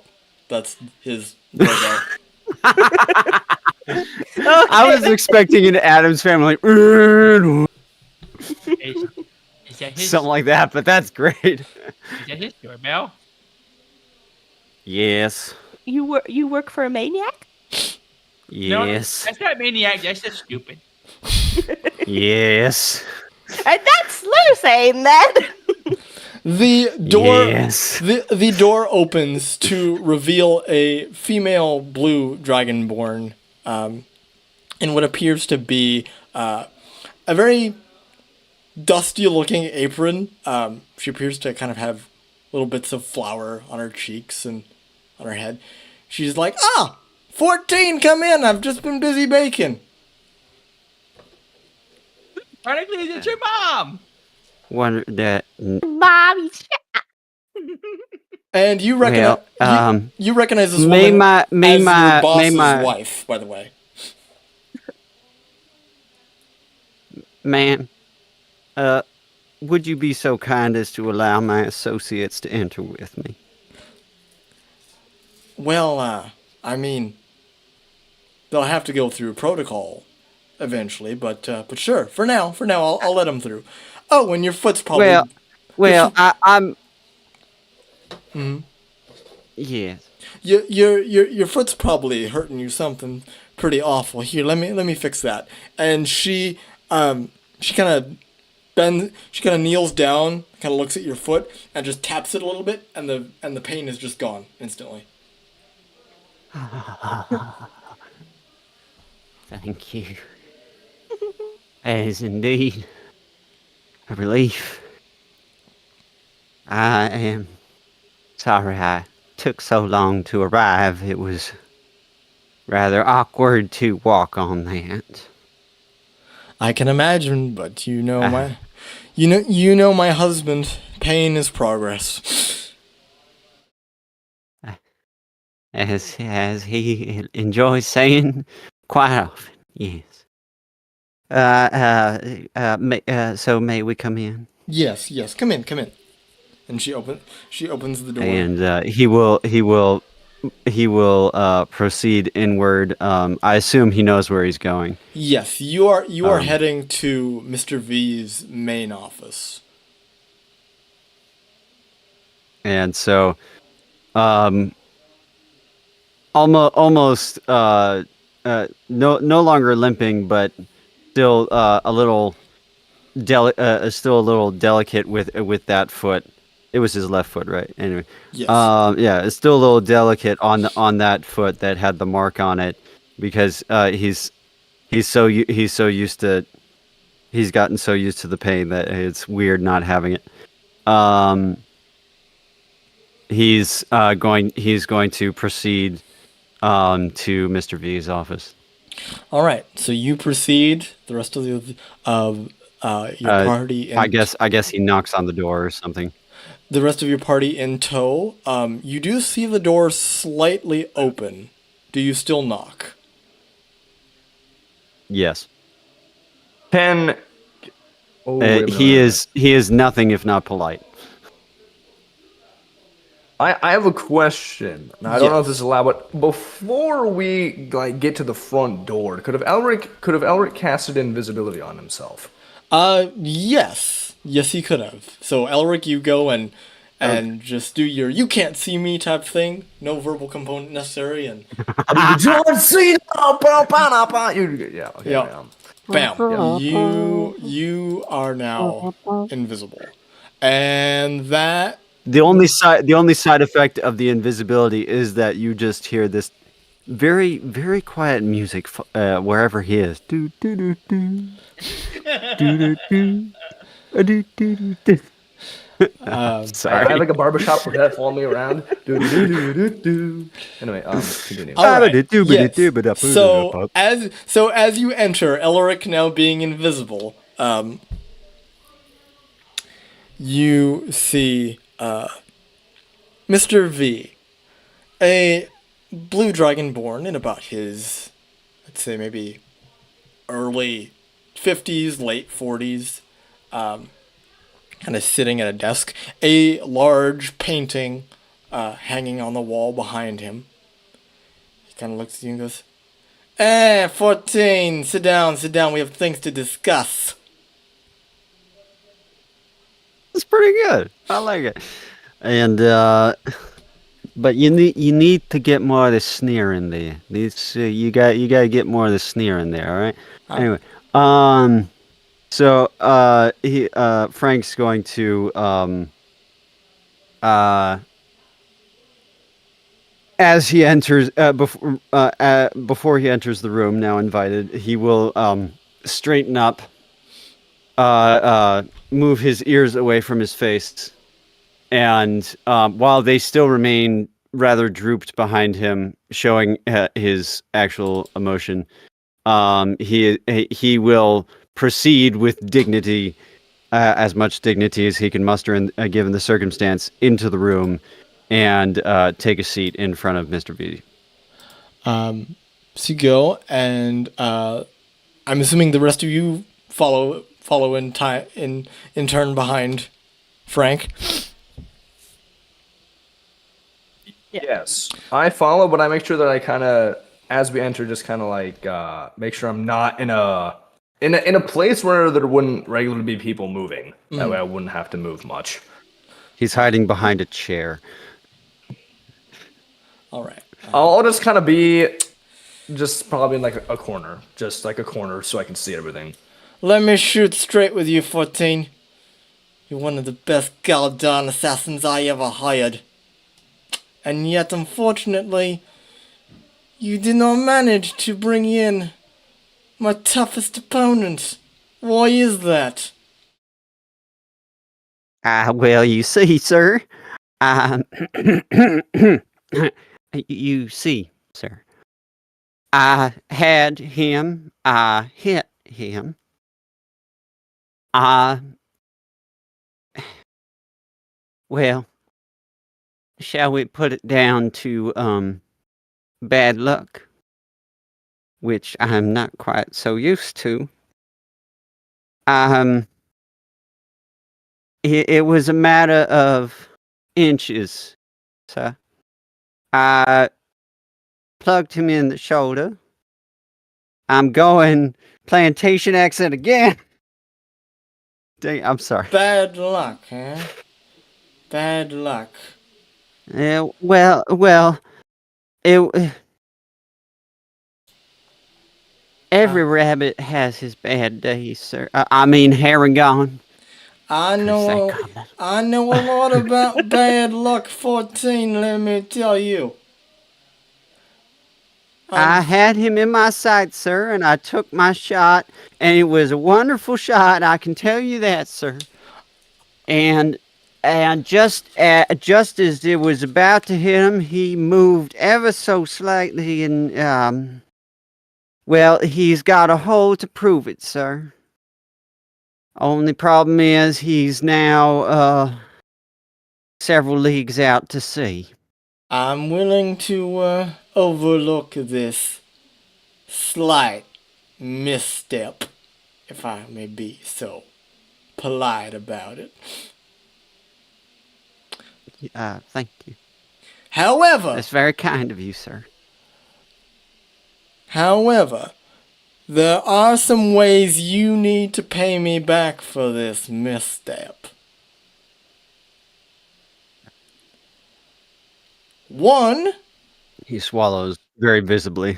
That's his doorbell. I was expecting an Addams Family Is that his, something like that, but that's great. is that his doorbell? Yes. You work for a maniac? No, Yes. that's not maniac. That's just stupid. Yes. And that's Slur saying that. The door Yes. the door opens to reveal a female blue dragonborn in what appears to be a very dusty looking apron. She appears to kind of have little bits of flour on her cheeks and on her head. She's like, 14, come in, I've just been busy baking. Frankly, it's your mom. Wonder that. Mommy, And you recognize Well, you recognize this may woman my may as your my may boss's my wife, by the way. man. Would you be so kind as to allow my associates to enter with me? Well, I mean, they'll have to go through protocol eventually, but sure, for now, I'll let them through. Oh, and your foot's probably Well, your, I'm. Yes. your foot's probably hurting you something pretty awful. Here, let me fix that. And she kind of kneels down, kind of looks at your foot, and just taps it a little bit, and the pain is just gone instantly. Thank you. That is indeed a relief. I am sorry I took so long to arrive. It was rather awkward to walk on that. I can imagine, but you know my husband. Pain is progress. As he enjoys saying quite often, yes. So may we come in? Yes, come in. And she opens the door. And he will proceed inward. I assume he knows where he's going. Yes, you are heading to Mr. V's main office. And so, almost no longer limping, but still a little delicate with that foot. It was his left foot, right? Anyway, Yes. Yeah, it's still a little delicate on that foot that had the mark on it, because he's gotten so used to the pain that it's weird not having it. He's going to proceed to Mr. V's office. All right. So you proceed. The rest of your party. I guess he knocks on the door or something. The rest of your party in tow. You do see the door slightly open. Do you still knock? Yes. Can wait a He minute. is nothing if not polite. I have a question. Now, I don't know if Yes. this is allowed, but before we get to the front door, could have Elric casted invisibility on himself? Yes, he could have. So Elric, you go and just do your "you can't see me" type thing. No verbal component necessary, and John Cena. Yeah. Okay, yeah. Bam. You are now invisible, and that. The only side effect of the invisibility is that you just hear this very, very quiet music wherever he is. Do do do do. Do do do. Do do do. I Sorry. have like a barbershop quartet following me around. Anyway, continue. All right. Yes. So as you enter, Elric now being invisible, you see Mr. V, a blue dragonborn in about his, let's say maybe early 50s, late 40s, kind of sitting at a desk, a large painting hanging on the wall behind him. He kind of looks at you and goes, 14, sit down, we have things to discuss. It's pretty good. I like it. And but you need to get more of the sneer in there. You got to get more of the sneer in there. All right. Anyway, so Frank's going to as he enters before he enters the room, now invited, he will straighten up, move his ears away from his face, and while they still remain rather drooped behind him, showing his actual emotion, he will proceed with dignity as much dignity as he can muster, given the circumstance, into the room and take a seat in front of Mr. V. So you go, and I'm assuming the rest of you follow in turn behind Frank. Yes, I follow, but I make sure that I kind of, as we enter, just kind of like make sure I'm not in a place where there wouldn't regularly be people moving. That way, I wouldn't have to move much. He's hiding behind a chair. All right. I'll just kind of be, just probably in like a corner, just like a corner, so I can see everything. Let me shoot straight with you, 14. You're one of the best goddamn assassins I ever hired. And yet, unfortunately, you did not manage to bring in my toughest opponent. Why is that? Well, you see, sir. You see, sir. I had him. I hit him. Well, shall we put it down to bad luck, which I'm not quite so used to. It was a matter of inches, sir. I plugged him in the shoulder. I'm going plantation accent again. Dang, I'm sorry. Bad luck, huh? Bad luck. Well, every rabbit has his bad days, sir. I mean, Harrigan. I know a lot about bad luck, 14, let me tell you. I had him in my sights, sir, and I took my shot, and it was a wonderful shot, I can tell you that, sir. And just as it was about to hit him, he moved ever so slightly, and well, he's got a hole to prove it, sir. Only problem is he's now several leagues out to sea. I'm willing to overlook this slight misstep, if I may be so polite about it. Thank you. However, That's very kind of you, sir. there are some ways you need to pay me back for this misstep. One, He swallows very visibly.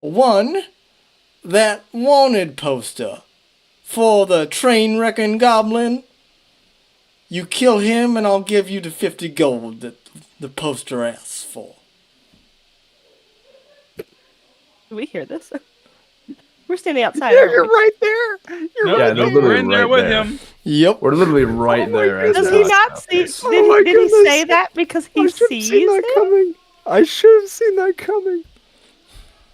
that wanted poster for the train wrecking goblin. You kill him and I'll give you the 50 gold that the poster asks for. Do we hear this? We're standing outside. aren't we? right there. Nope, Yeah, nope, they're literally we're in there right with there. him. Yep. We're literally right there. as Does we he talk not about see? this. Did he say that because he sees it? coming. I should have seen that coming.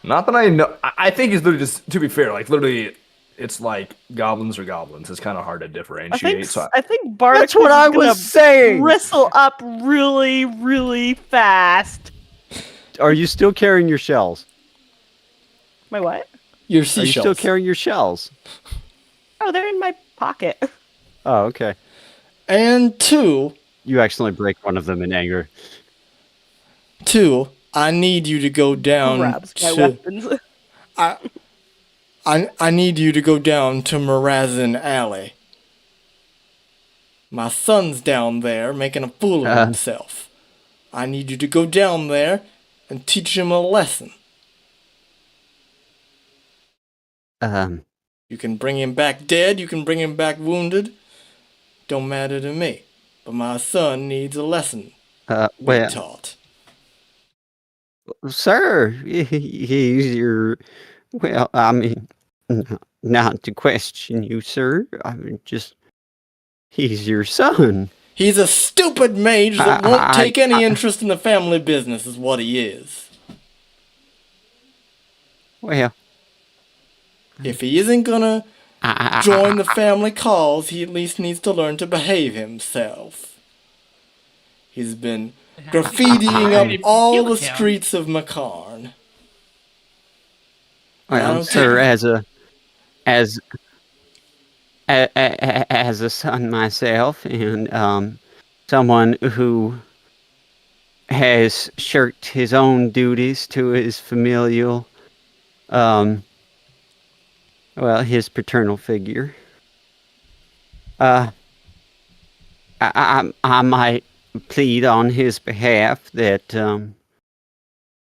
Not that I know. I think it's literally just, to be fair, like literally, it's like goblins are goblins. It's kind of hard to I differentiate. think Barnacles That's what is I gonna was saying. bristle up really, really fast. Are you still carrying your shells? My what? Your Are you seashells. still carrying your shells? Oh, they're in my pocket. Oh, okay. And two, You accidentally break one of them in anger. I need you to go down Grabs my to weapons. I need you to go down to Morazin Alley. My son's down there making a fool of himself. I need you to go down there and teach him a lesson. You can bring him back dead, you can bring him back wounded. Don't matter to me. But my son needs a lesson well, taught. sir, he's your. Well, I mean, not to question you, sir. I mean, just he's your son. He's a stupid mage that won't take any interest in the family business, is what he is. Well, If he isn't gonna join the family cause, he at least needs to learn to behave himself. He's been graffitiing If up you all kill the him- streets of Micarn. I Well, don't sir, take- as a son myself, and someone who has shirked his own duties to his familial, his paternal figure. I might plead on his behalf that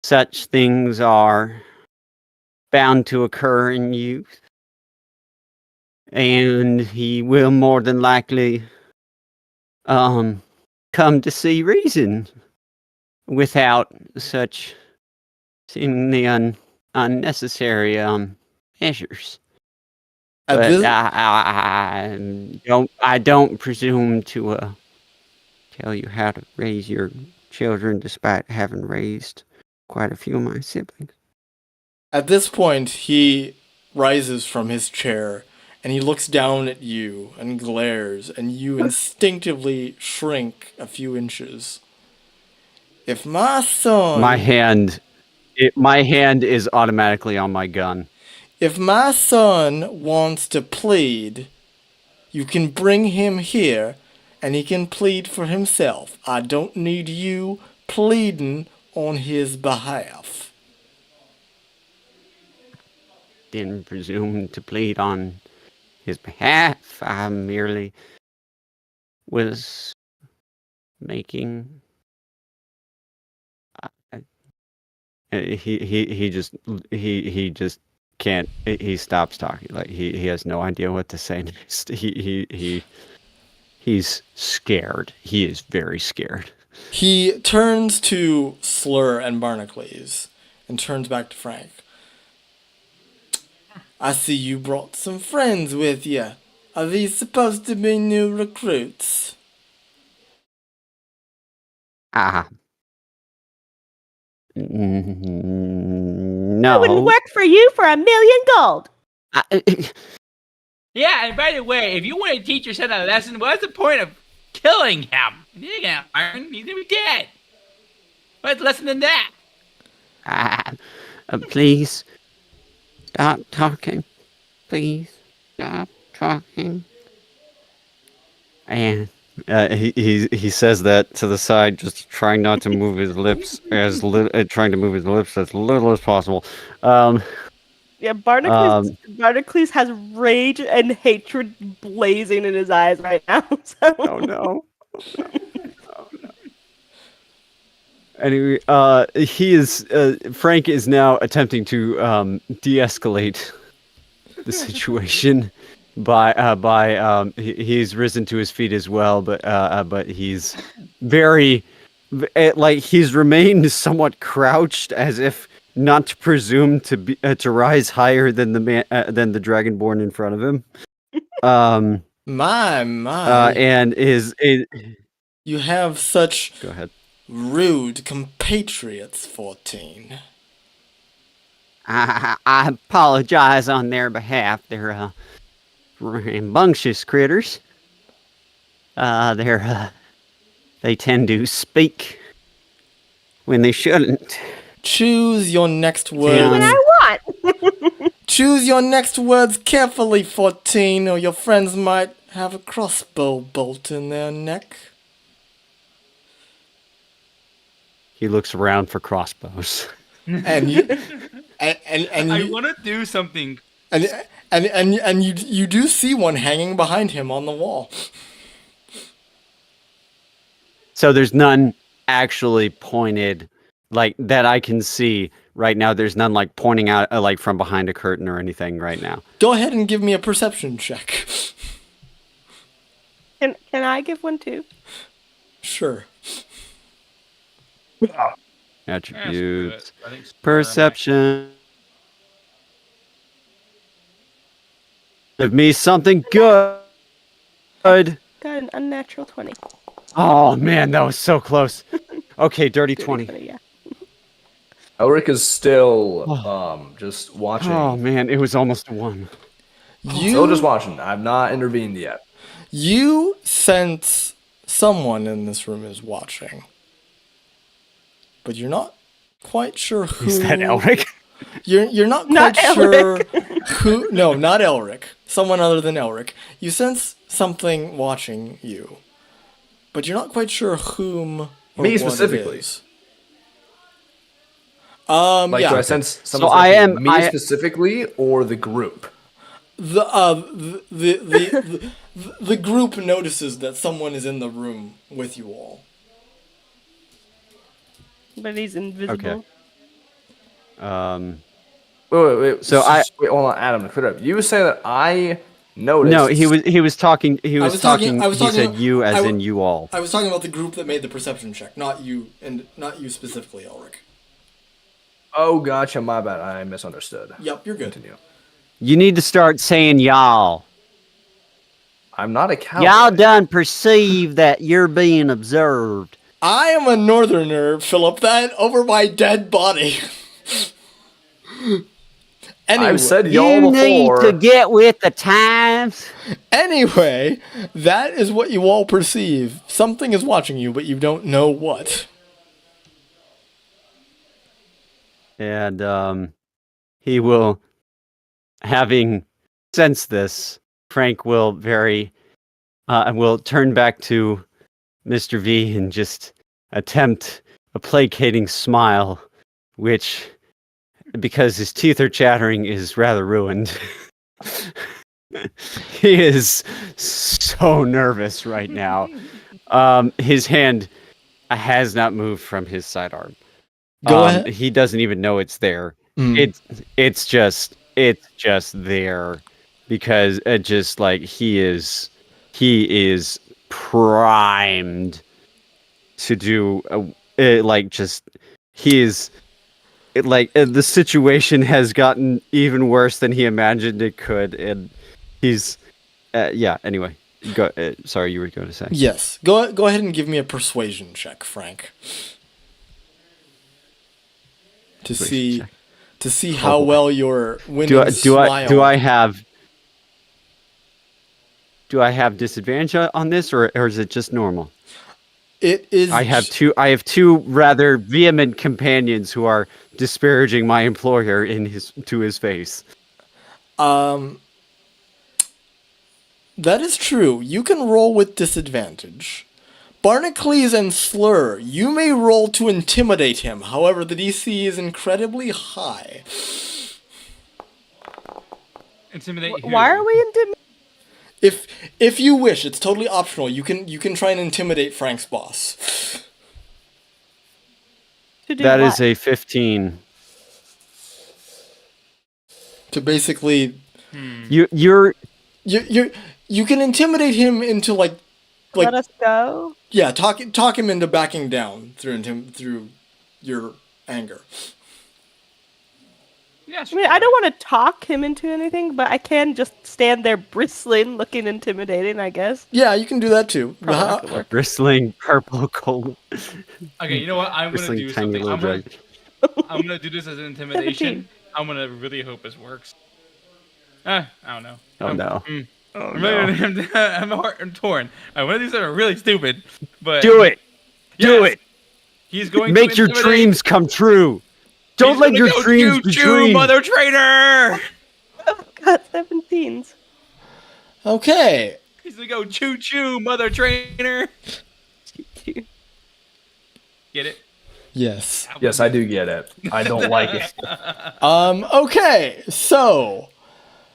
such things are bound to occur in youth, and he will more than likely come to see reason without such seemingly unnecessary measures. At But this, I don't presume to tell you how to raise your children, despite having raised quite a few of my siblings. At this point, he rises from his chair and he looks down at you and glares, and you instinctively shrink a few inches. If my son. My hand is automatically on my gun. If my son wants to plead, you can bring him here and he can plead for himself. I don't need you pleading on his behalf. Didn't presume to plead on his behalf. I merely was making. He just can't. He stops talking. Like he has no idea what to say next. He's scared. He is very scared. He turns to Slur and Barnacles and turns back to Frank. I see you brought some friends with you. Are these supposed to be new recruits? No. I wouldn't work for you for $1,000,000 gold. Yeah, and by the way, if you want to teach your son a lesson, what's the point of killing him? He's gonna iron. He's gonna be dead. What's the lesson in that? Please stop talking. Please stop talking. And he says that to the side, just trying not to move his lips as little as possible. Yeah, Barnacles has rage and hatred blazing in his eyes right now. So. Oh no. Anyway, Frank is now attempting to de-escalate the situation by he's risen to his feet as well, but he's very he's remained somewhat crouched, as if not to presume to rise higher than the man than the dragonborn in front of him. My. And You have such go ahead. rude compatriots, 14. I apologize on their behalf. They're rambunctious critters. They tend to speak when they shouldn't. Choose your next Do what words. I want. Choose your next words carefully, 14, or your friends might have a crossbow bolt in their neck. He looks around for crossbows. And you, and I you, want to do something. and you do see one hanging behind him on the wall. So there's none actually pointed, like, that I can see right now. There's none, like, pointing out, like, from behind a curtain or anything right now. Go ahead and give me a perception check. Can I give one too? Sure. Attributes. I think Perception. Give me something good. Got an unnatural 20. Oh, man, that was so close. Okay, dirty 20. Yeah. Elerich is still just watching. Oh, man, it was almost a 1. Still just watching. I've not intervened yet. You sense someone in this room is watching, but you're not quite sure who. Is that Elerich? You're not Not quite sure who. No, not Elerich. Someone other than Elerich. You sense something watching you, but you're not quite sure whom. Or Me what specifically. It is. Like, yeah. do I sense someone I am- me I- specifically or the group? The group notices that someone is in the room with you all. But he's invisible. Wait. So wait, hold on, Adam. To clear up, you say that I noticed. No, he was talking. He was talking. I was He talking said about- you, as I w- in you all. I was talking about the group that made the perception check, not you, and not you specifically, Elric. Oh, gotcha. My bad. I misunderstood. Yep, you're good. Continue. You need to start saying y'all. I'm not a cowboy. Y'all done perceive that you're being observed. I am a northerner, Philip. That over my dead body. Anyway, I've said y'all You need before. to get with the times. anyway, that is what you all perceive. Something is watching you, but you don't know what. And he will, having sensed this, Frank will will turn back to Mr. V and just attempt a placating smile, which, because his teeth are chattering, is rather ruined. He is so nervous right now. His hand has not moved from his sidearm. Go ahead. He doesn't even know it's there. It's just there because it just like he is primed to do the situation has gotten even worse than he imagined it could, and he's anyway, go sorry, you were going to say. Yes. Go ahead and give me a persuasion check, Frank. Persuasion check. To see how well you're winning Do smile. I have disadvantage on this, or is it just normal? It is. I have two rather vehement companions who are disparaging my employer to his face. That is true. You can roll with disadvantage. Barnacles and Slur, you may roll to intimidate him. However, the DC is incredibly high. Intimidate. Why are we intimidated? If you wish, it's totally optional. You can try and intimidate Frank's boss. To do That what? is a 15. To basically, You can intimidate him into like Let us go. yeah, talk him into backing down through your anger. Yeah, I mean, I don't want to talk him into anything, but I can just stand there bristling, looking intimidating, I guess. Yeah, you can do that too. Probably not gonna work. bristling purple cold. Okay, you know what? I'm gonna Bristling do tiny something. little dragon. I'm gonna do this as an intimidation. 17. I'm gonna really hope this works. I don't know. Oh no. I'm torn. I want to do something really stupid, but Do it. Do Yes! it. He's going Make to your intimidate- dreams come true. Don't He's let gonna your go dreams be choo-choo, dreams. mother trainer. Got 17s. Okay. He's gonna go choo choo, mother trainer. Get it? Yes. Yes, I do get it. I don't like it. Okay. So,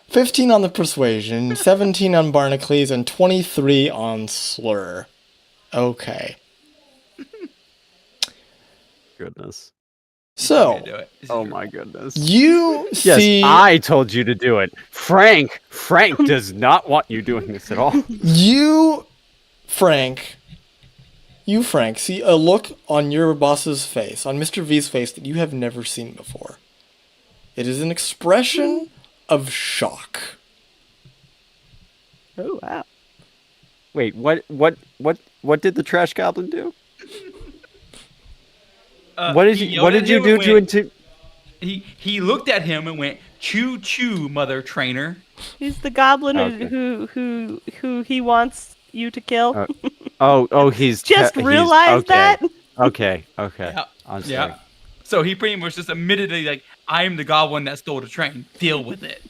15 on the persuasion, 17 on Barnacles, and 23 on Slur. Okay. Goodness. So, Do it. This is Oh your- my goodness. you Yes, see I told you to do it. Frank does not want you doing this at all. Frank, see a look on your boss's face, on Mr. V's face, that you have never seen before. It is an expression of shock. Oh, wow. Wait, what did the trash goblin do? What did he you yelled what at did you him do and to went- into He looked at him and went, choo choo, mother trainer. He's the goblin Okay. who he wants you to kill. He's Just he's realized okay. that. Okay. Yeah. I'm sorry. Yeah. So he pretty much just admittedly like, I'm the goblin that stole the train. Deal with it.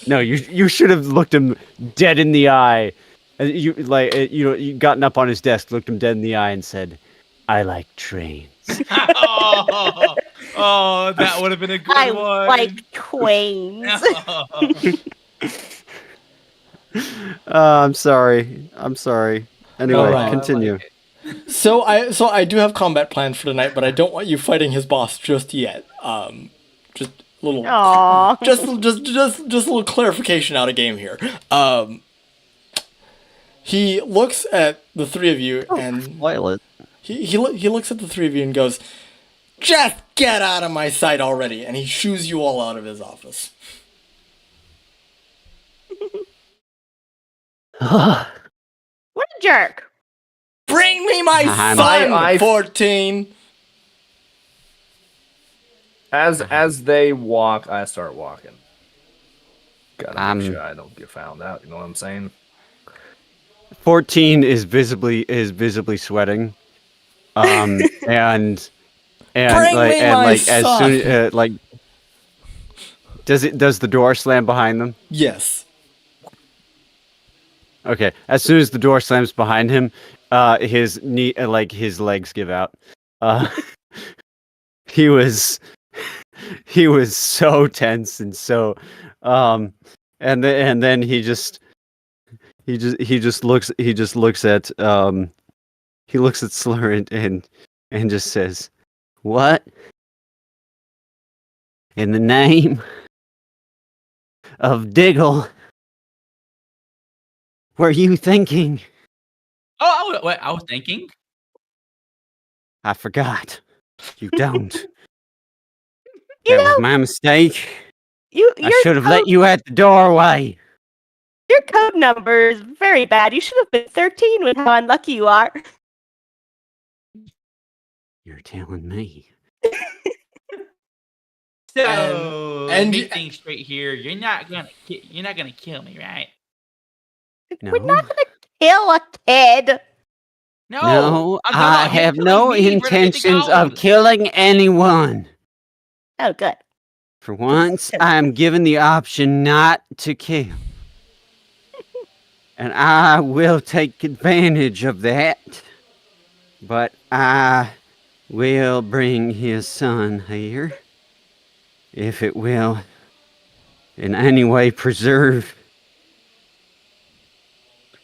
No, you should have looked him dead in the eye. You gotten up on his desk, looked him dead in the eye, and said, "I like trains." oh, that would have been a good I one. like twains. I'm sorry. Anyway, Alright. continue. So I do have combat planned for tonight, but I don't want you fighting his boss just yet. Just a little, Aww. just a little clarification out of game here. He looks at the three of you and Violet. he looks at the three of you and goes, "Just get out of my sight already!" And he shoos you all out of his office. What a jerk. Bring me my I'm- son, 14. As they walk, I start walking. Gotta make Um, sure I don't get found out. You know what I'm saying? 14 is visibly sweating. And Bring me my as soon son! does the door slam behind them? Yes. Okay. As soon as the door slams behind him, his his legs give out. He was so tense and so and then he just looks at Slur and just says, "What in the name of Diggle were you thinking?" Wait, I was thinking. I forgot. You don't. You That was know, my mistake. I should have let code, you at the doorway. your code number is very bad. You should have been 13 with how unlucky you are. You're telling me. So and make you- things straight here. You're not gonna kill me, right? No. We're not gonna kill a kid. No, I'm talking about I him have killing no me for the intentions of $50. killing anyone. Oh, good. For once, I am given the option not to kill. And I will take advantage of that. But I will bring his son here. If it will in any way preserve.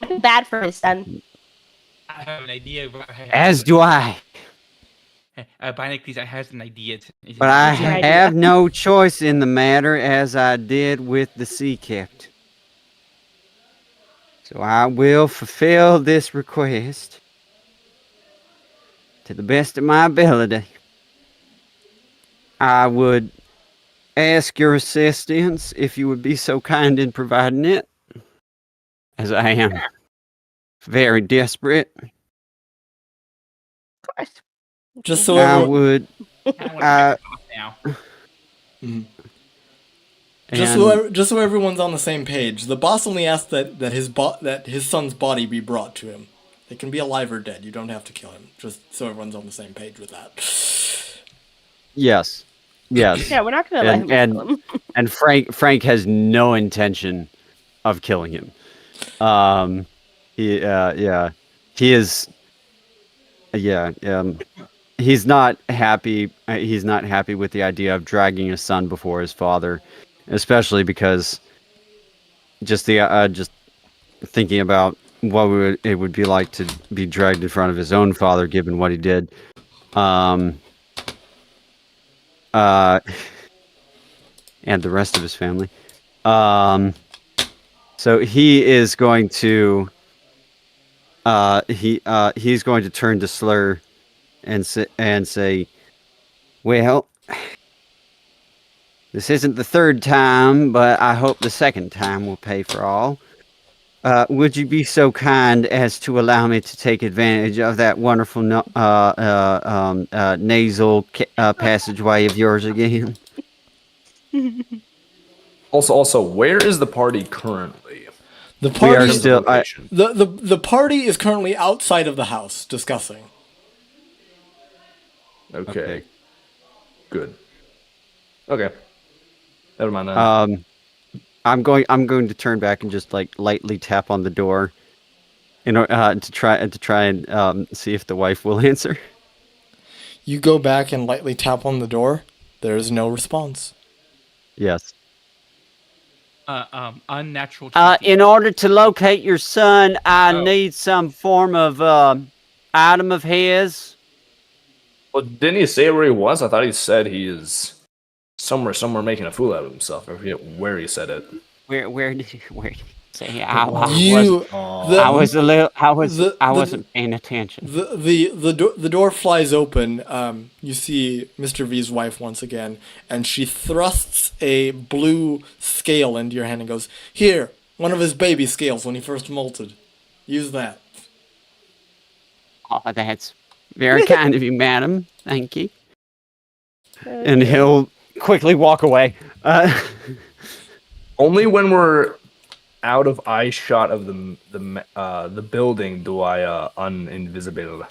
I feel bad for his son. I have an idea. As do I. Binocles, I have an idea. But I What's your idea? have no choice in the matter, as I did with the sea captain. So I will fulfill this request to the best of my ability. I would ask your assistance if you would be so kind in providing it, as I am very desperate. Of course. Just so I everyone, would. I want to back off now. just so everyone's on the same page, the boss only asked that his son's body be brought to him. It can be alive or dead. You don't have to kill him. Just so everyone's on the same page with that. Yes. Yes. Yeah, we're not gonna let him kill him. And Frank has no intention of killing him. He is. He's not happy. He's not happy with the idea of dragging his son before his father, especially because just thinking about what it would be like to be dragged in front of his own father, given what he did. And the rest of his family. So he is going to. He's going to turn to Slur and say, "Well, this isn't the third time, but I hope the second time will pay for all. Would you be so kind as to allow me to take advantage of that wonderful nasal passageway of yours again?" Also, where is the party currently? The We are party, still. the party is currently outside of the house discussing. Okay. Good. Okay. Never mind then. I'm going to turn back and just like lightly tap on the door, to try and see if the wife will answer. You go back and lightly tap on the door. There is no response. Yes. Unnatural. 20. In order to locate your son, I Oh. need some form of item of his. Well, didn't he say where he was? I thought he said he is somewhere making a fool out of himself. I forget where he said it. Where did he say? I wasn't paying attention. The door flies open. You see Mr. V's wife once again, and she thrusts a blue scale into your hand and goes, "Here, one of his baby scales when he first molted. Use that." Oh, that's very kind of you, madam. Thank you. And he'll quickly walk away. Only when we're out of eye shot of the building do I uninvisible.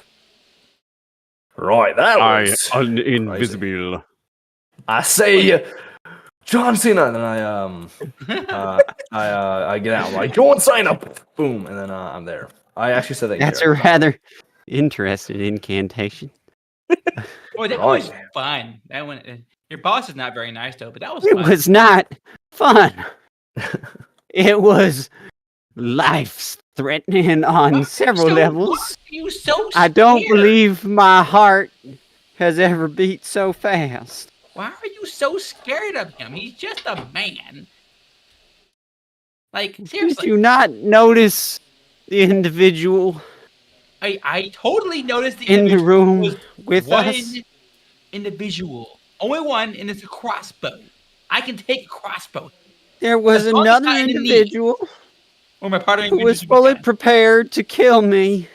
Right, that was uninvisible. I say John Cena, and then I get out like go and sign up, boom, and then I'm there. I actually said that. That's a rather interesting incantation. Oh, that was fun. That one. Your boss is not very nice though, but that was. It fun. was not fun. It was life-threatening on several levels. You so I don't scared. believe my heart has ever beat so fast. Why are you so scared of him? He's just a man. Like Did seriously, you not notice the individual I totally noticed the in the individual room was with one us? individual, only one, and it's a crossbow. I can take a crossbow. There was As long as another not in the knee. individual Or my partner who was fully prepared to kill me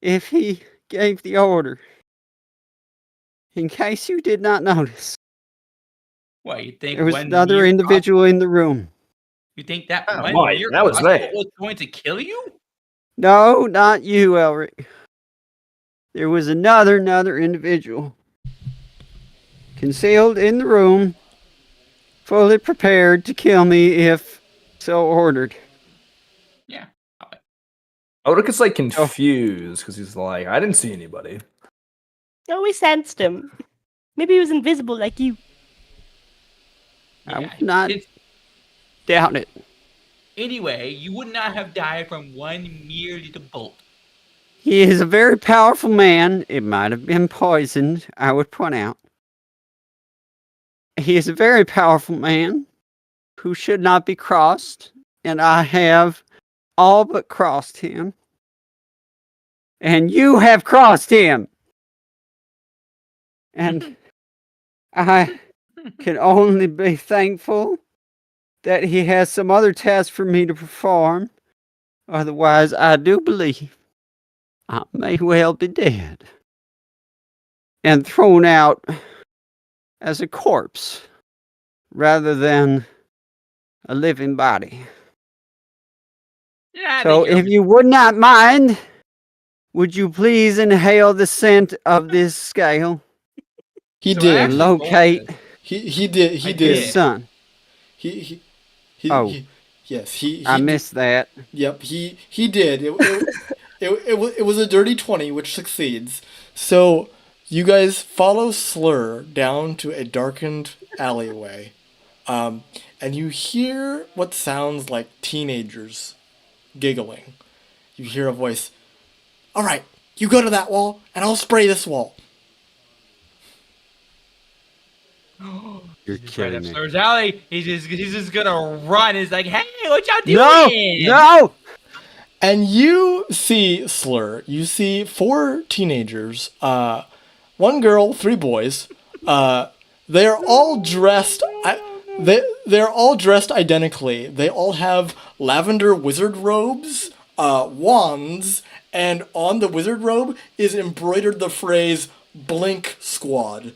if he gave the order. In case you did not notice, What you think? there was one another mere individual in the room. You think that Oh, one Mike, mere that was crossbow me. was going to kill you? No, not you, Elerich. There was another individual concealed in the room, fully prepared to kill me if so ordered. Yeah. Odicus like confused because he's like, I didn't see anybody. Oh, we sensed him. Maybe he was invisible like you. I Yeah, would not it's- doubt it. Anyway, you would not have died from one mere little bolt. He is a very powerful man. It might have been poisoned, I would point out. He is a very powerful man who should not be crossed, and I have all but crossed him. And you have crossed him. And I can only be thankful that he has some other task for me to perform. Otherwise, I do believe I may well be dead and thrown out as a corpse rather than a living body. Yeah, So if you would not mind, would you please inhale the scent of this scale He So did. actually- locate He did. He I did. his son? He Oh. yes. He I did- missed that. Yep, he did. It was a dirty 20, which succeeds. So you guys follow Slur down to a darkened alleyway, and you hear what sounds like teenagers giggling. You hear a voice. All right, you go to that wall, and I'll spray this wall. You're He's right kidding up me. Slur's alley. He's just gonna run. He's like, hey, what y'all doing? No! And you see Slur. You see 4 teenagers, 1 girl, 3 boys. They're all dressed. They're all dressed identically. They all have lavender wizard robes, wands, and on the wizard robe is embroidered the phrase "Blink Squad."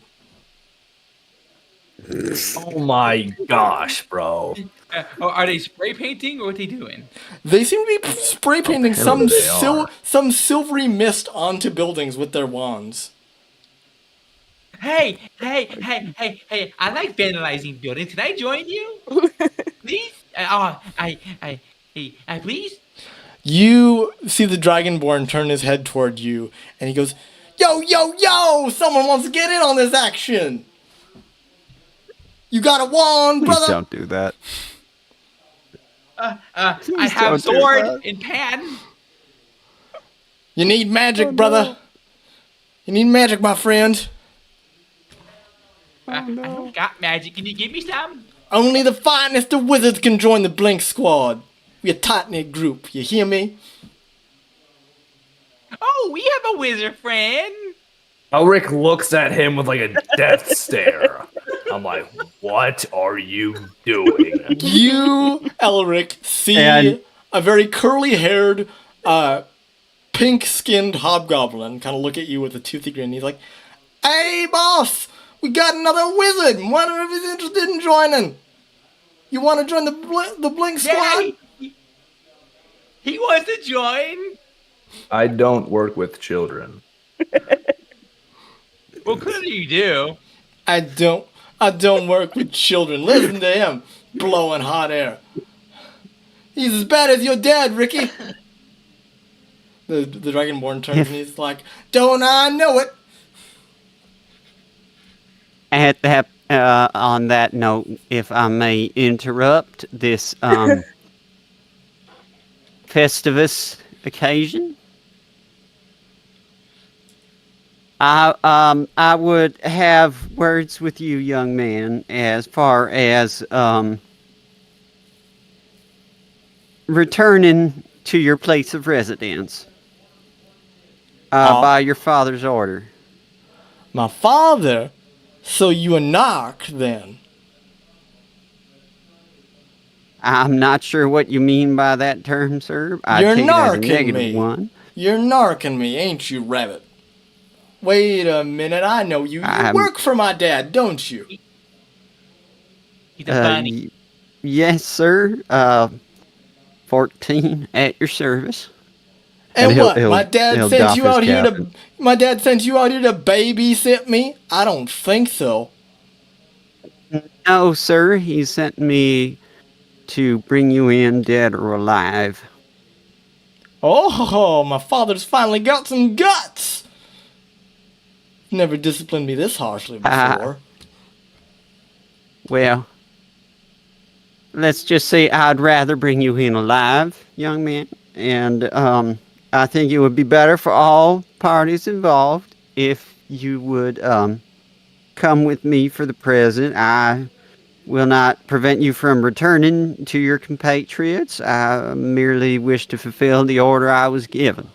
Oh my gosh, bro. Are they spray painting or what are they doing? They seem to be spray painting Apparently they are. some silvery mist onto buildings with their wands. Hey, I like vandalizing buildings. Can I join you? Please? Please? You see the Dragonborn turn his head toward you, and he goes, "Yo, yo, yo! Someone wants to get in on this action! You got a wand, Please brother?" don't do that. I Please have don't do sword that. and pan. You need magic, Oh, no. brother. You need magic, my friend. I don't got magic. Can you give me some? Only the finest of wizards can join the Blink Squad. We're a tight-knit group, you hear me? Oh, we have a wizard friend. Elric looks at him with like a death stare. I'm like, what are you doing? You, Elerich, see And- a very curly-haired, pink-skinned hobgoblin kind of look at you with a toothy grin. He's like, "Hey, boss! We got another wizard! Wonder if he's interested in joining. You want to join the Blink Squad?" Yeah, he wants to join. I don't work with children. Well, clearly you do. I don't work with children. Listen to him, blowing hot air. He's as bad as your dad, Ricky. The Dragonborn turns and he's like, "Don't I know it?" At that, on that note, if I may interrupt this Festivus occasion, I would have words with you, young man, as far as returning to your place of residence by your father's order. My father? So you a narc, then? I'm not sure what you mean by that term, sir. I You're take it as a narking negative me. one. You're narking me, ain't you, rabbit? Wait a minute, I know you. You I'm- work for my dad, don't you? He's a bunny. Yes, sir. 14 at your service. And he'll- what? he'll- my dad he'll sent doff you his out here cap to. My dad sent you out here to babysit me? I don't think so. No, sir. He sent me to bring you in dead or alive. Oh, my father's finally got some guts. Never disciplined me this harshly before. Well, let's just say I'd rather bring you in alive, young man. And I think it would be better for all parties involved if you would come with me for the present. I will not prevent you from returning to your compatriots. I merely wish to fulfill the order I was given.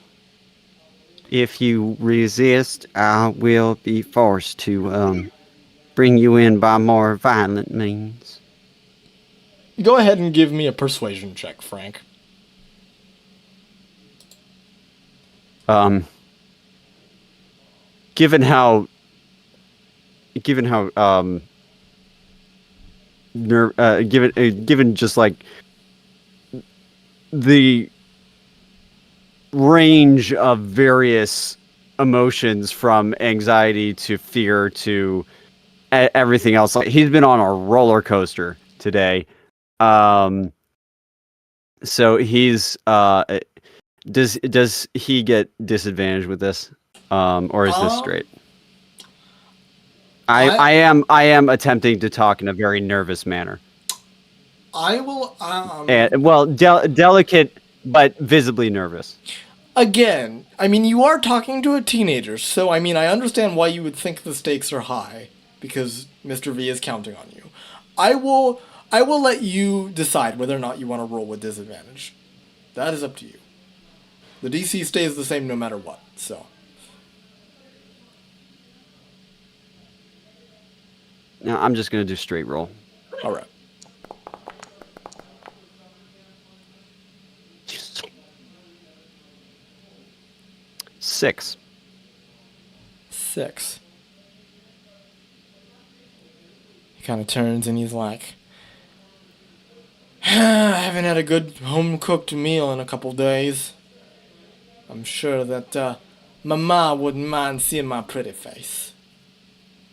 If you resist, I will be forced to bring you in by more violent means. Go ahead and give me a persuasion check, Frank. Given how given just like the range of various emotions from anxiety to fear to everything else, like he's been on a roller coaster today. So he's does he get disadvantage with this, or is this straight? I am attempting to talk in a very nervous manner. I will. Well, delicate but visibly nervous. Again, I mean, you are talking to a teenager, so I mean, I understand why you would think the stakes are high because Mr. V is counting on you. I will let you decide whether or not you want to roll with disadvantage. That is up to you. The DC stays the same no matter what. So. No, I'm just gonna do straight roll. All right. Six. 6. He kind of turns and he's like, I haven't had a good home-cooked meal in a couple days. I'm sure that Mama wouldn't mind seeing my pretty face.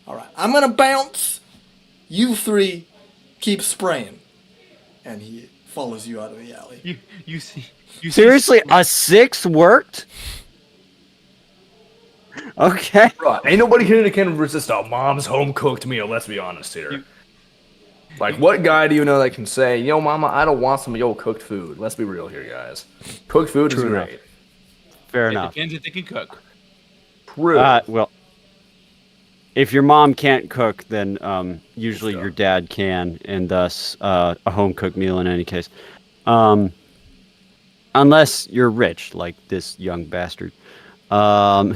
Alright, I'm gonna bounce. You three keep spraying. And he follows you out of the alley. You see. Seriously, a 6 worked? Okay. Right. Ain't nobody here that can resist a mom's home cooked meal. Let's be honest here. Like, what guy do you know that can say, "Yo, mama, I don't want some of your cooked food"? Let's be real here, guys. Cooked food is True enough. great. Fair It enough. depends if they can cook. True. Well, if your mom can't cook, then usually Sure. your dad can, and thus a home cooked meal in any case. Unless you're rich, like this young bastard. Ow!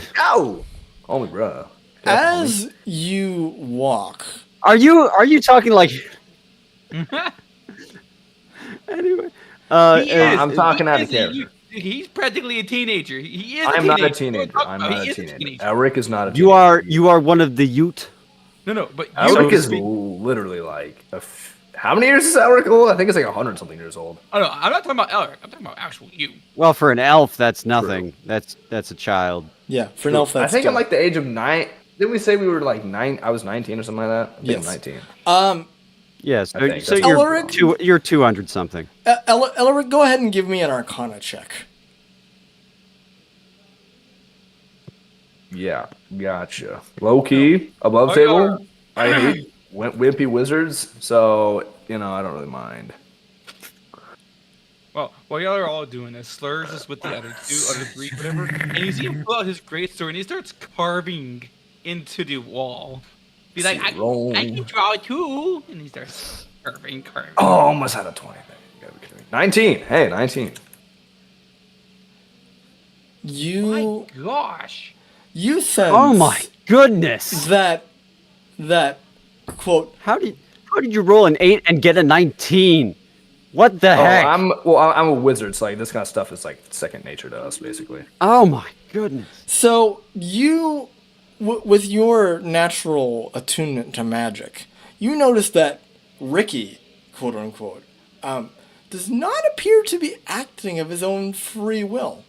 Homie, bruh. As you walk, Are you talking like? Anyway, He is. I'm talking out of He is. character. He's practically a teenager. He is. I'm a not a teenager. teenager. I'm not He a is teenager. Elerich is not a you teenager. are one of the Ute. No, but Elerich you is literally like how many years is Elerich old? I think it's like 100-something years old. Oh no, I'm not talking about Elerich. I'm talking about actual you. Well, for an elf, that's nothing. That's a child. yeah, for an elf I that's think still- I'm like the age of 9. Didn't we say we were like 9? I was 19 or something like that. I think Yes. I'm 19. Yeah, so, I think so that's you're Elerich? you're 200 something. Elerich, go ahead and give me an Arcana check. Yeah, gotcha. Low key, above Oh, table. yeah. I hate wimpy wizards, so I don't really mind. Well, while y'all are all doing this, Slur's just with the other three, whatever, and you see him pull out his greatsword and he starts carving into the wall. Be like, I can draw too, and he starts carving. Oh, almost had a 20. You gotta be kidding me. 19. Hey, 19. You My gosh! you sense Oh my goodness! that quote How did you roll an 8 and get a 19? What the heck? I'm a wizard, so like this kind of stuff is like second nature to us, basically. Oh my goodness! So you, with your natural attunement to magic, you notice that Ricky, quote unquote, does not appear to be acting of his own free will.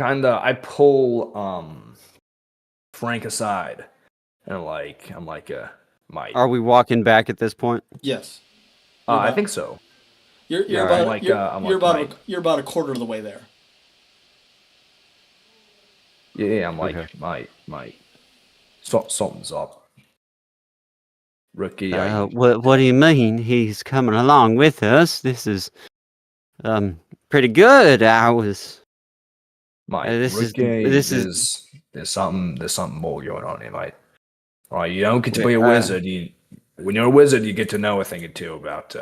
I pull Frank aside, and I'm like, Mike. Are we walking back at this point? Yes. I think so. You're Yeah, about I'm like, I'm you're like, about Mike. you're about a quarter of the way there. Yeah, I'm like, Okay. Mike. Something's up. Rookie, What do you mean? He's coming along with us. This is pretty good. Mike, this is- Rookie, this is- there's something more going on here, mate. All right, you don't get to Wait, be a wizard. When you're a wizard, you get to know a thing or two about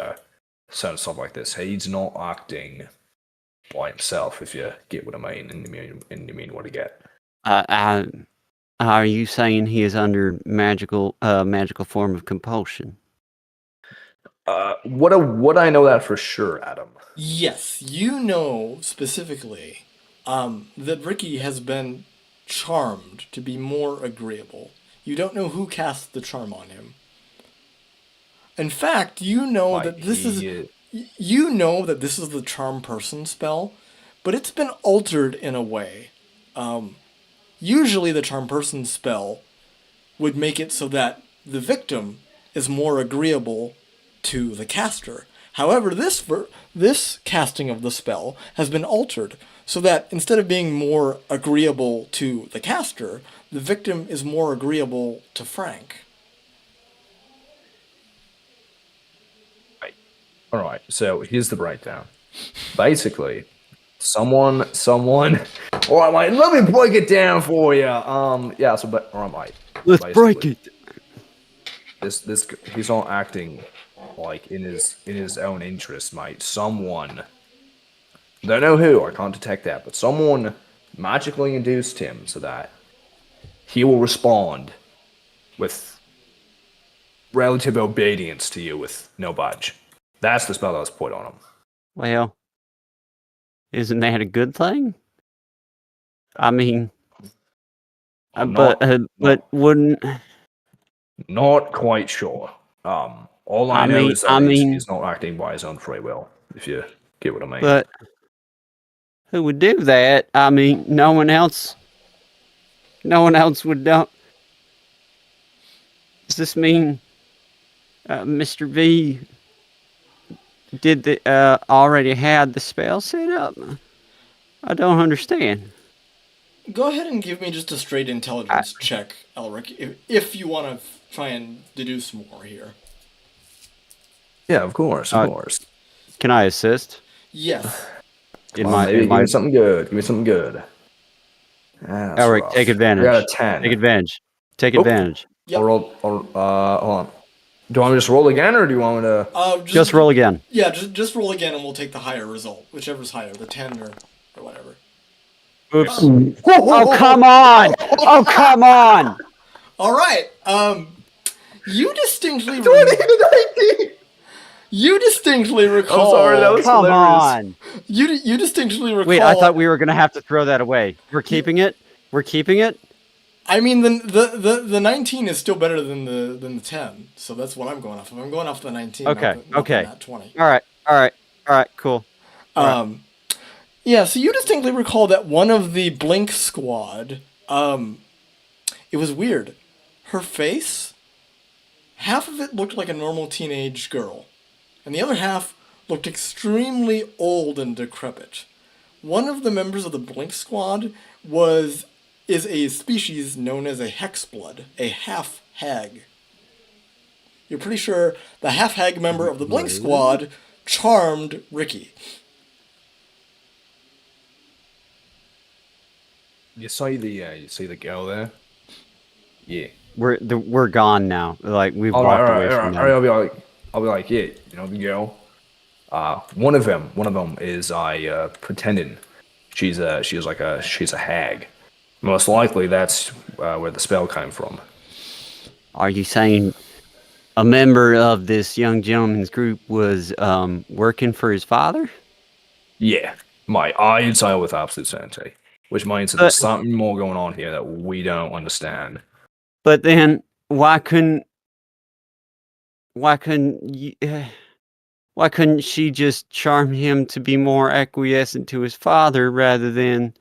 certain stuff like this. He's not acting by himself, if you get what I mean, and you mean what I get. Are you saying he is under magical form of compulsion? Would I know that for sure, Adam? Yes, you know specifically that Ricky has been charmed to be more agreeable. You don't know who cast the charm on him. In fact, you know that this is the charm person spell, but it's been altered in a way. Usually the charm person spell would make it so that the victim is more agreeable to the caster. However, this casting of the spell has been altered so that instead of being more agreeable to the caster, the victim is more agreeable to Frank. All right, so here's the breakdown. Basically, someone. All right, mate. Let me break it down for you. Yeah. So, but all right, mate. Let's break basically, it. This he's not acting like in his own interest, mate. Someone. Don't know who. I can't detect that, but someone magically induced him so that he will respond with relative obedience to you with no budge. That's the spell that was put on him. Well, isn't that a good thing? I mean, I'm but wouldn't not quite sure. All I know is that he's not acting by his own free will. If you get what I mean. But who would do that? I mean, no one else would do. Does this mean Mr. V already had the spell set up? I don't understand. Go ahead and give me just a straight intelligence check, Elerich, if you want to try and deduce more here. Yeah, of course. Can I assist? Yes. Give me something good. Give me something good. Elerich, take advantage. I got a 10. Take advantage. Take advantage. Yep. Hold on. Do you want me to just roll again, or do you want me to... Just roll again. Yeah, just roll again and we'll take the higher result. Whichever's higher, the 10 or whatever. Oops. Oh, come on! Oh, come on! All right. You distinctly... You distinctly recall... I'm sorry, that was Come hilarious. on! You distinctly recall... Wait, I thought we were going to have to throw that away. We're keeping it? We're keeping it? I mean, the 19 is still better than the 10, so that's what I'm going off of. I'm going off the 19. Okay, not the nat 20. All right, cool. Yeah, so you distinctly recall that one of the Blink squad, it was weird. Her face, half of it looked like a normal teenage girl, and the other half looked extremely old and decrepit. One of the members of the Blink squad is a species known as a hexblood, a half-hag. You're pretty sure the half-hag member of the Blink squad charmed Ricky. You see the girl there? Yeah. We're gone now. Like we've walked away from them. I'll be like, yeah, you know the girl. One of them is pretending she's a hag. Most likely that's where the spell came from. Are you saying a member of this young gentleman's group was working for his father? Yeah, I'd say with absolute certainty. Which means that there's something more going on here that we don't understand. But then, why couldn't she just charm him to be more acquiescent to his father rather than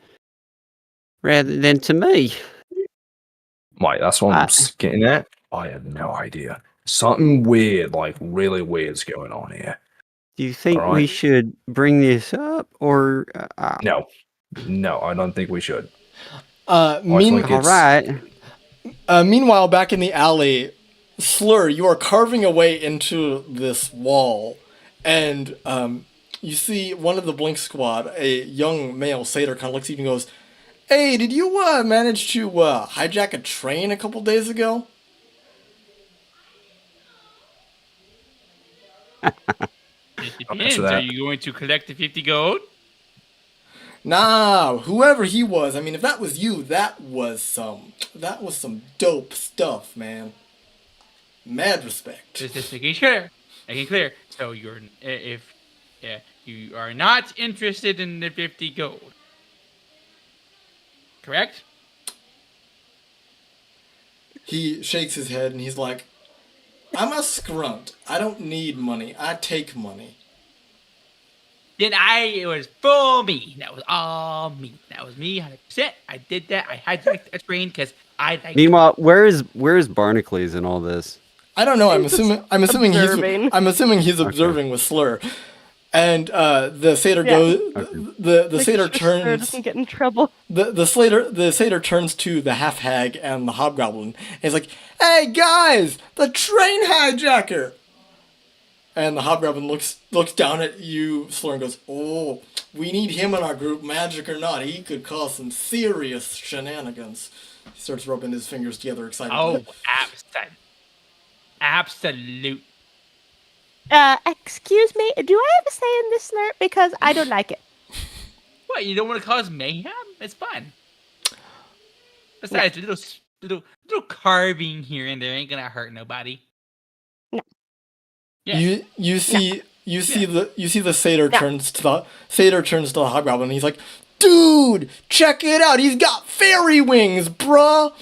to me? Mike, that's what I'm getting at. I have no idea. Something weird, like really weird, is going on here. Do you think we should bring this up, or No, I don't think we should. all right. Meanwhile, back in the alley, Slur, you are carving away into this wall, and you see one of the Blink squad, a young male satyr, kind of looks at you and goes, "Hey, did you manage to hijack a train a couple days ago?" It depends. Are you going to collect the 50 gold? Nah, whoever he was, I mean, if that was you, that was some dope stuff, man. Mad respect. Just making clear. So you are not interested in the 50 gold, correct? He shakes his head and he's like, "I'm a scrunt. I don't need money. I take money." Then it was full me. That was all me. That was me, 100%. I did that. I hijacked a train because I like. Meanwhile, where is Barnacles in all this? I don't know. I'm assuming observing. he's observing with Slur, and the satyr goes. The satyr turns. Slur doesn't get in trouble. The satyr turns to the half hag and the hobgoblin, and he's like, "Hey guys, the train hijacker!" And the hobgoblin looks down at you, Slur, and goes, "Oh, we need him in our group, magic or not. He could cause some serious shenanigans." He starts rubbing his fingers together excitedly. Oh, absolute. Excuse me, do I have a say in this, Slur? Because I don't like it. What, you don't want to cause mayhem? It's fun. Besides, little carving here and there ain't gonna hurt nobody. No. Yeah. You see you see the satyr turns to the hobgoblin and he's like, dude, check it out, he's got fairy wings, bruh.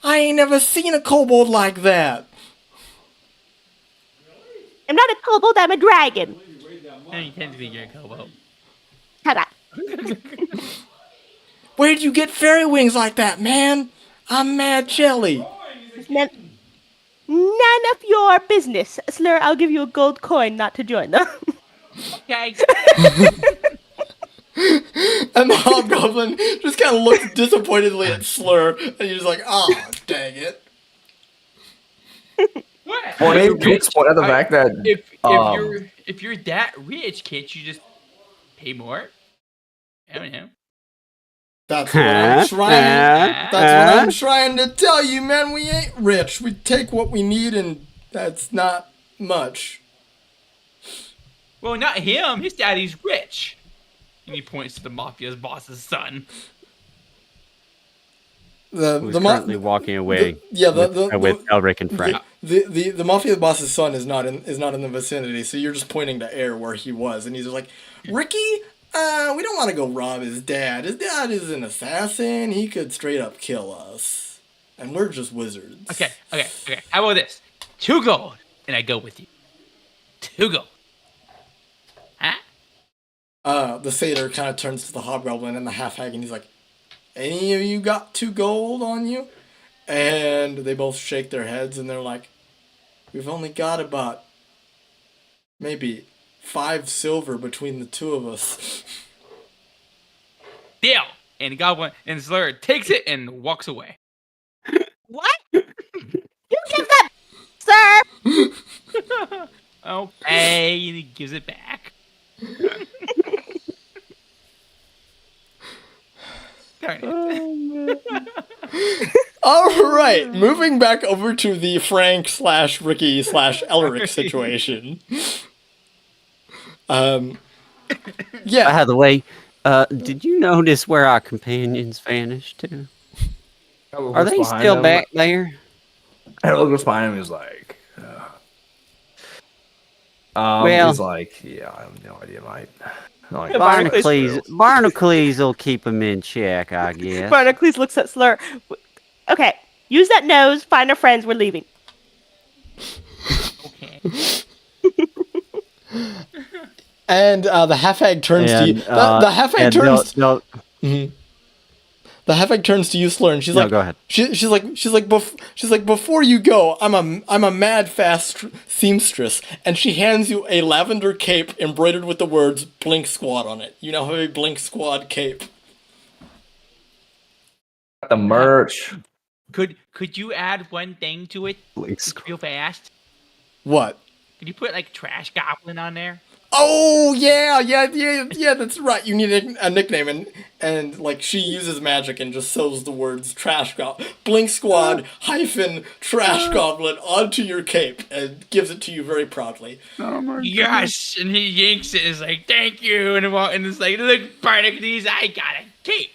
I ain't never seen a kobold like that. I'm not a kobold, I'm a dragon. And you tend to be your kobold. Shut up. Where'd you get fairy wings like that, man? I'm mad jelly. None of your business. Slur, I'll give you a gold coin not to join them. Okay. And the hobgoblin just kind of looks disappointedly at Slur, and he's just like, oh, dang it. What? Well, You're maybe Pete's rich. point at the fact that If you're that rich, can't you just pay more? I don't know. That's what I'm trying to tell you, man. We ain't rich. We take what we need, and that's not much. Well, not him. His daddy's rich. And he points to the mafia's boss's son. Who's currently walking away with Elerich in front. The mafia boss's son is not in the vicinity, so you're just pointing to air where he was, and he's just like, Ricky, we don't want to go rob his dad. His dad is an assassin. He could straight up kill us, and we're just wizards. Okay. How about this? 2 gold, and I go with you. 2 gold. Huh? The satyr kind of turns to the hobgoblin and the half-hag, and he's like, any of you got 2 gold on you? And they both shake their heads, and they're like, we've only got about maybe 5 silver between the 2 of us. Deal. And the goblin and Slur takes it and walks away. What? You give that, sir! Okay, and he gives it back. Darn it. All right, moving back over to the Frank / Ricky / Elerich situation. Yeah. By the way, did you notice where our companions vanished to? Are they still back there? Harold looks behind him. He's like, well, he's like, yeah, I have no idea, mate. Like, Barnacles will keep him in check, I guess. Barnacles looks at Slur. Okay, use that nose, find our friends, we're leaving. Okay. And the half-hag turns to you. The half-hag turns. The half-hag turns to you, Slur, and she's like, go ahead. She's like, before you go, I'm a mad fast seamstress, and she hands you a lavender cape embroidered with the words "Blink Squad" on it. You now have a Blink Squad cape. the merch. Could you add one thing to it? Real fast. What? Could you put like Trash Goblin on there? Oh yeah, that's right. You need a nickname, and like she uses magic and just sews the words "Trash Goblin," Blink Squad - Trash Goblin onto your cape and gives it to you very proudly. Oh my Yes, and he yanks it and is like, "Thank you," and it's like, "Look, Barnacles, I got a cape."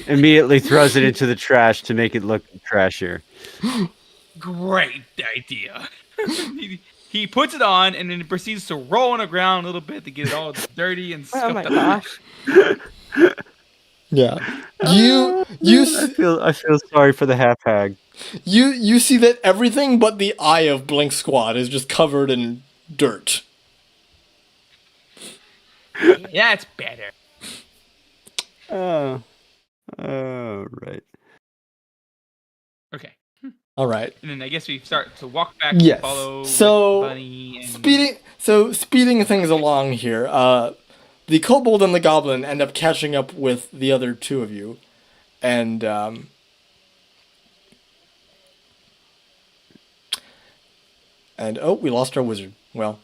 Immediately throws it into the trash to make it look trashier. Great idea. He puts it on and then proceeds to roll on the ground a little bit to get it all dirty and stuff. Oh my gosh. Yeah. I feel sorry for the half hag. You see that everything but the eye of Blink Squad is just covered in dirt. That's better. Oh, right. Okay. All right. And then I guess we start to walk back Yes. and follow So Bunny and... speeding things along here. The kobold and the goblin end up catching up with the other 2 of you, and we lost our wizard. Well,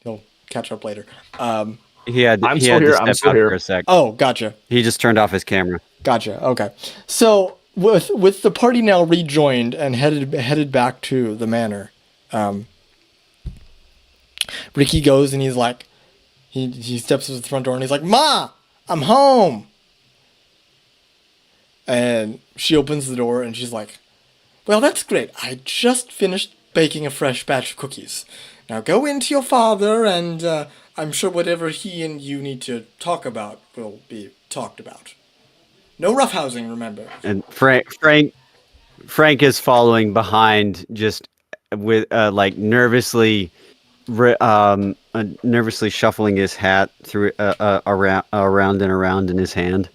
he'll catch up later. I'm I'm still here. For a sec. Oh, gotcha. He just turned off his camera. Gotcha. Okay. So with the party now rejoined and headed back to the manor, Ricky goes and he's like, he steps to the front door and he's like, "Ma, I'm home." And she opens the door and she's like, "Well, that's great. I just finished baking a fresh batch of cookies. Now go into your father, and I'm sure whatever he and you need to talk about will be talked about. No roughhousing, remember. And Frank is following behind, just with like nervously nervously shuffling his hat through around and around in his hand.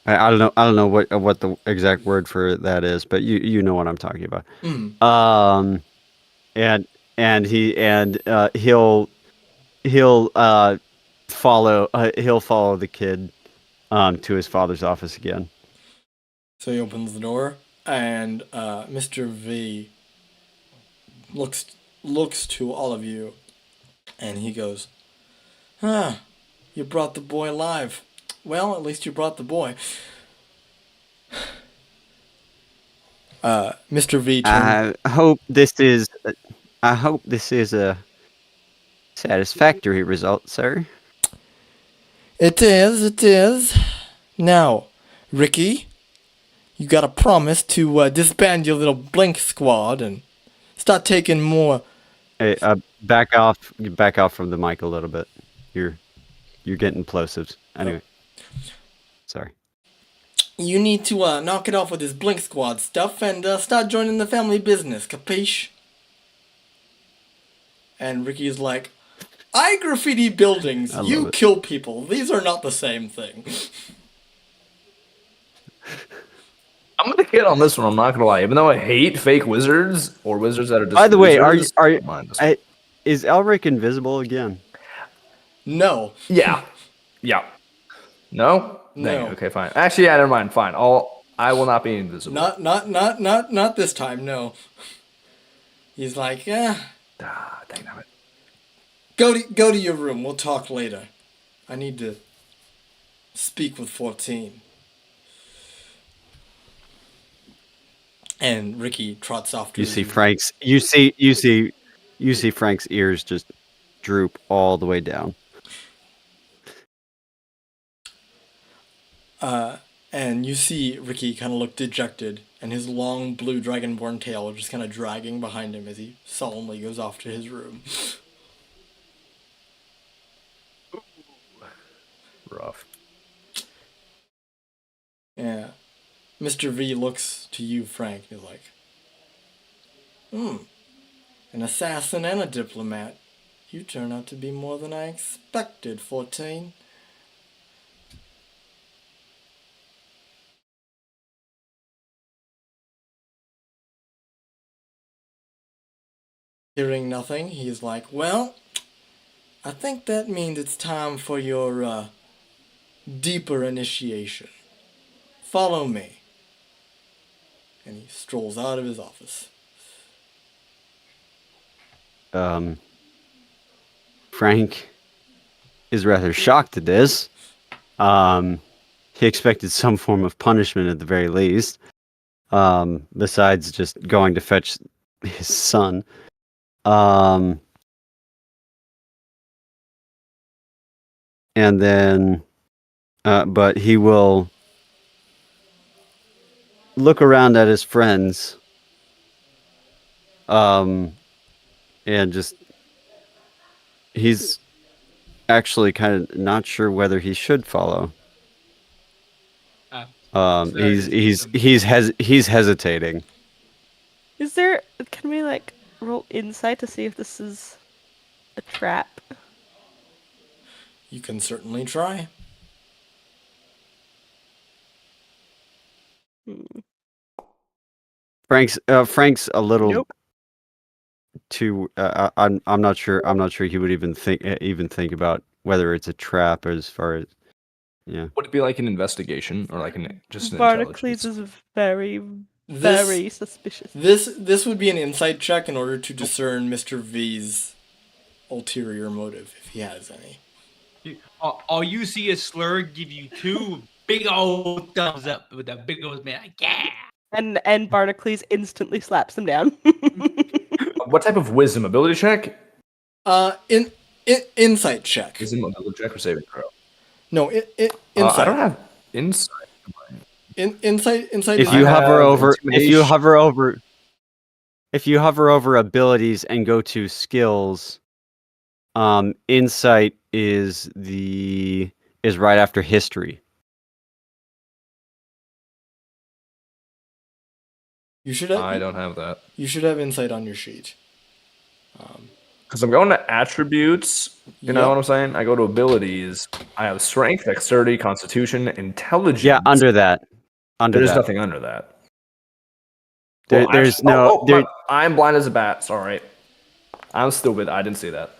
I don't know what the exact word for that is, but you know what I'm talking about. And he'll follow the kid to his father's office again. So he opens the door, and Mr. V looks to all of you, and he goes, you brought the boy alive. Well, at least you brought the boy. Mr. V turned... I hope this is a satisfactory result, sir. It is. Now, Ricky, you gotta promise to disband your little blink squad and start taking more... Hey, back off from the mic a little bit. You're getting plosives. Anyway. Sorry. You need to knock it off with this blink squad stuff and start joining the family business, capiche? And Ricky's like, I graffiti buildings, you kill people. These are not the same thing. I'm gonna hit on this one. I'm not gonna lie. Even though I hate fake wizards or wizards that are just. By the way, wizards, is Elric invisible again? No. Yeah. No. No. Dang, okay, fine. Actually, yeah, never mind. Fine. I will not be invisible. Not this time. No. He's like, dang it. Go to your room. We'll talk later. I need to speak with 14. And Ricky trots off to You see Frank's ears just droop all the way down. And you see Ricky kind of look dejected, and his long blue dragonborn tail just kind of dragging behind him as he solemnly goes off to his room. Rough. Yeah. Mr. V looks to you, Frank, and is like, an assassin and a diplomat. You turn out to be more than I expected, 14. Hearing nothing, he's like, well, I think that means it's time for your deeper initiation. Follow me. And he strolls out of his office. Frank is rather shocked at this. He expected some form of punishment at the very least, besides just going to fetch his son. And then, but he will look around at his friends, and just, he's actually kind of not sure whether he should follow. He's hesitating. Is there? Can we like roll insight to see if this is a trap? You can certainly try. Frank's a little Nope. too. I'm not sure. I'm not sure he would even think about whether it's a trap, as far as, yeah. Would it be like an investigation or like just an Barnacles intelligence? is very suspicious. This would be an insight check in order to discern Mr. V's ulterior motive, if he has any. All you see is Slur give you two big old thumbs up with that big old man. Like, yeah. And Barnacles instantly slaps him down. What type of wisdom? Ability check? Insight check. Wisdom, ability check, or saving throw? No, insight. I don't have insight. Insight If is you I hover have over, intimidation. if you hover over abilities and go to skills, insight is right after history. you should have I don't have that. you should have insight on your sheet. Because I'm going to attributes. You know Yep. what I'm saying? I go to abilities. I have strength, dexterity, constitution, intelligence. Yeah, under that. There's nothing under that. There's no. I'm blind as a bat. Sorry. I'm stupid. I didn't see that.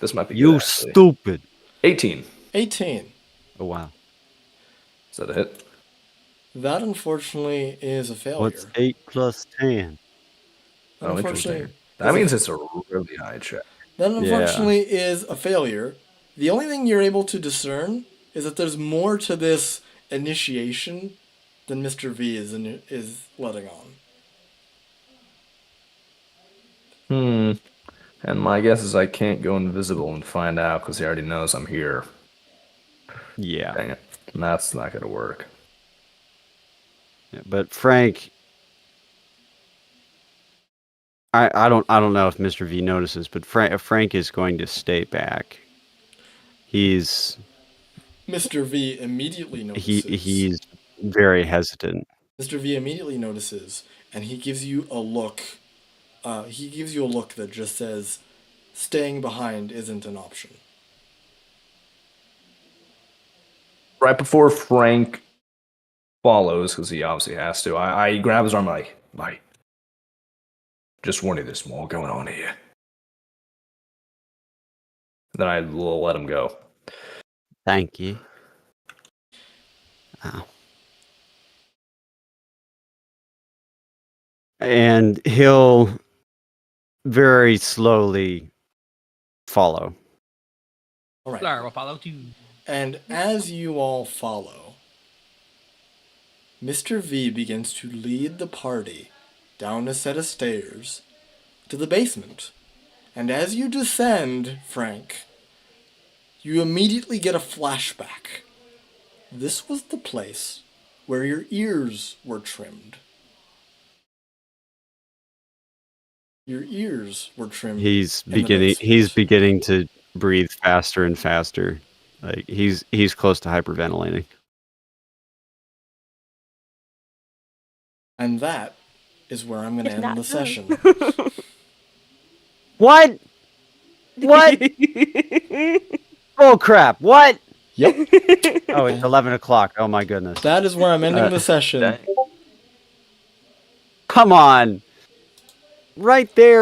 This might be You good, actually. stupid. 18. 18. Oh wow. Is that a hit? That unfortunately is a failure. What's 8 plus 10? Oh, Unfortunately, interesting. That means it's a really high check. That unfortunately is a failure. The only thing you're able to discern is that there's more to this initiation than Mr. V is letting on. And my guess is I can't go invisible and find out because he already knows I'm here. Yeah. Dang it. That's not going to work. Yeah, but Frank, I don't know if Mr. V notices, but Frank is going to stay back. He's Mr. V immediately notices. he's very hesitant. Mr. V immediately notices, and he gives you a look. He gives you a look that just says, "Staying behind isn't an option." Right before Frank follows, because he obviously has to, I grab his arm like, just warn you, there's more going on here. Then I will let him go. Thank you. Wow. And he'll very slowly follow. All right. Slur will follow too. And as you all follow, Mr. V begins to lead the party down a set of stairs to the basement. And as you descend, Frank, you immediately get a flashback. This was the place where your ears were trimmed. Your ears were trimmed. He's in the beginning basement. to breathe faster and faster. Like he's close to hyperventilating. And that is where I'm going to It's end not the good. session. What? What? Oh crap! What? Yep. Oh, it's 11 o'clock. Oh my goodness. That is where I'm ending the session. Come on. Right there.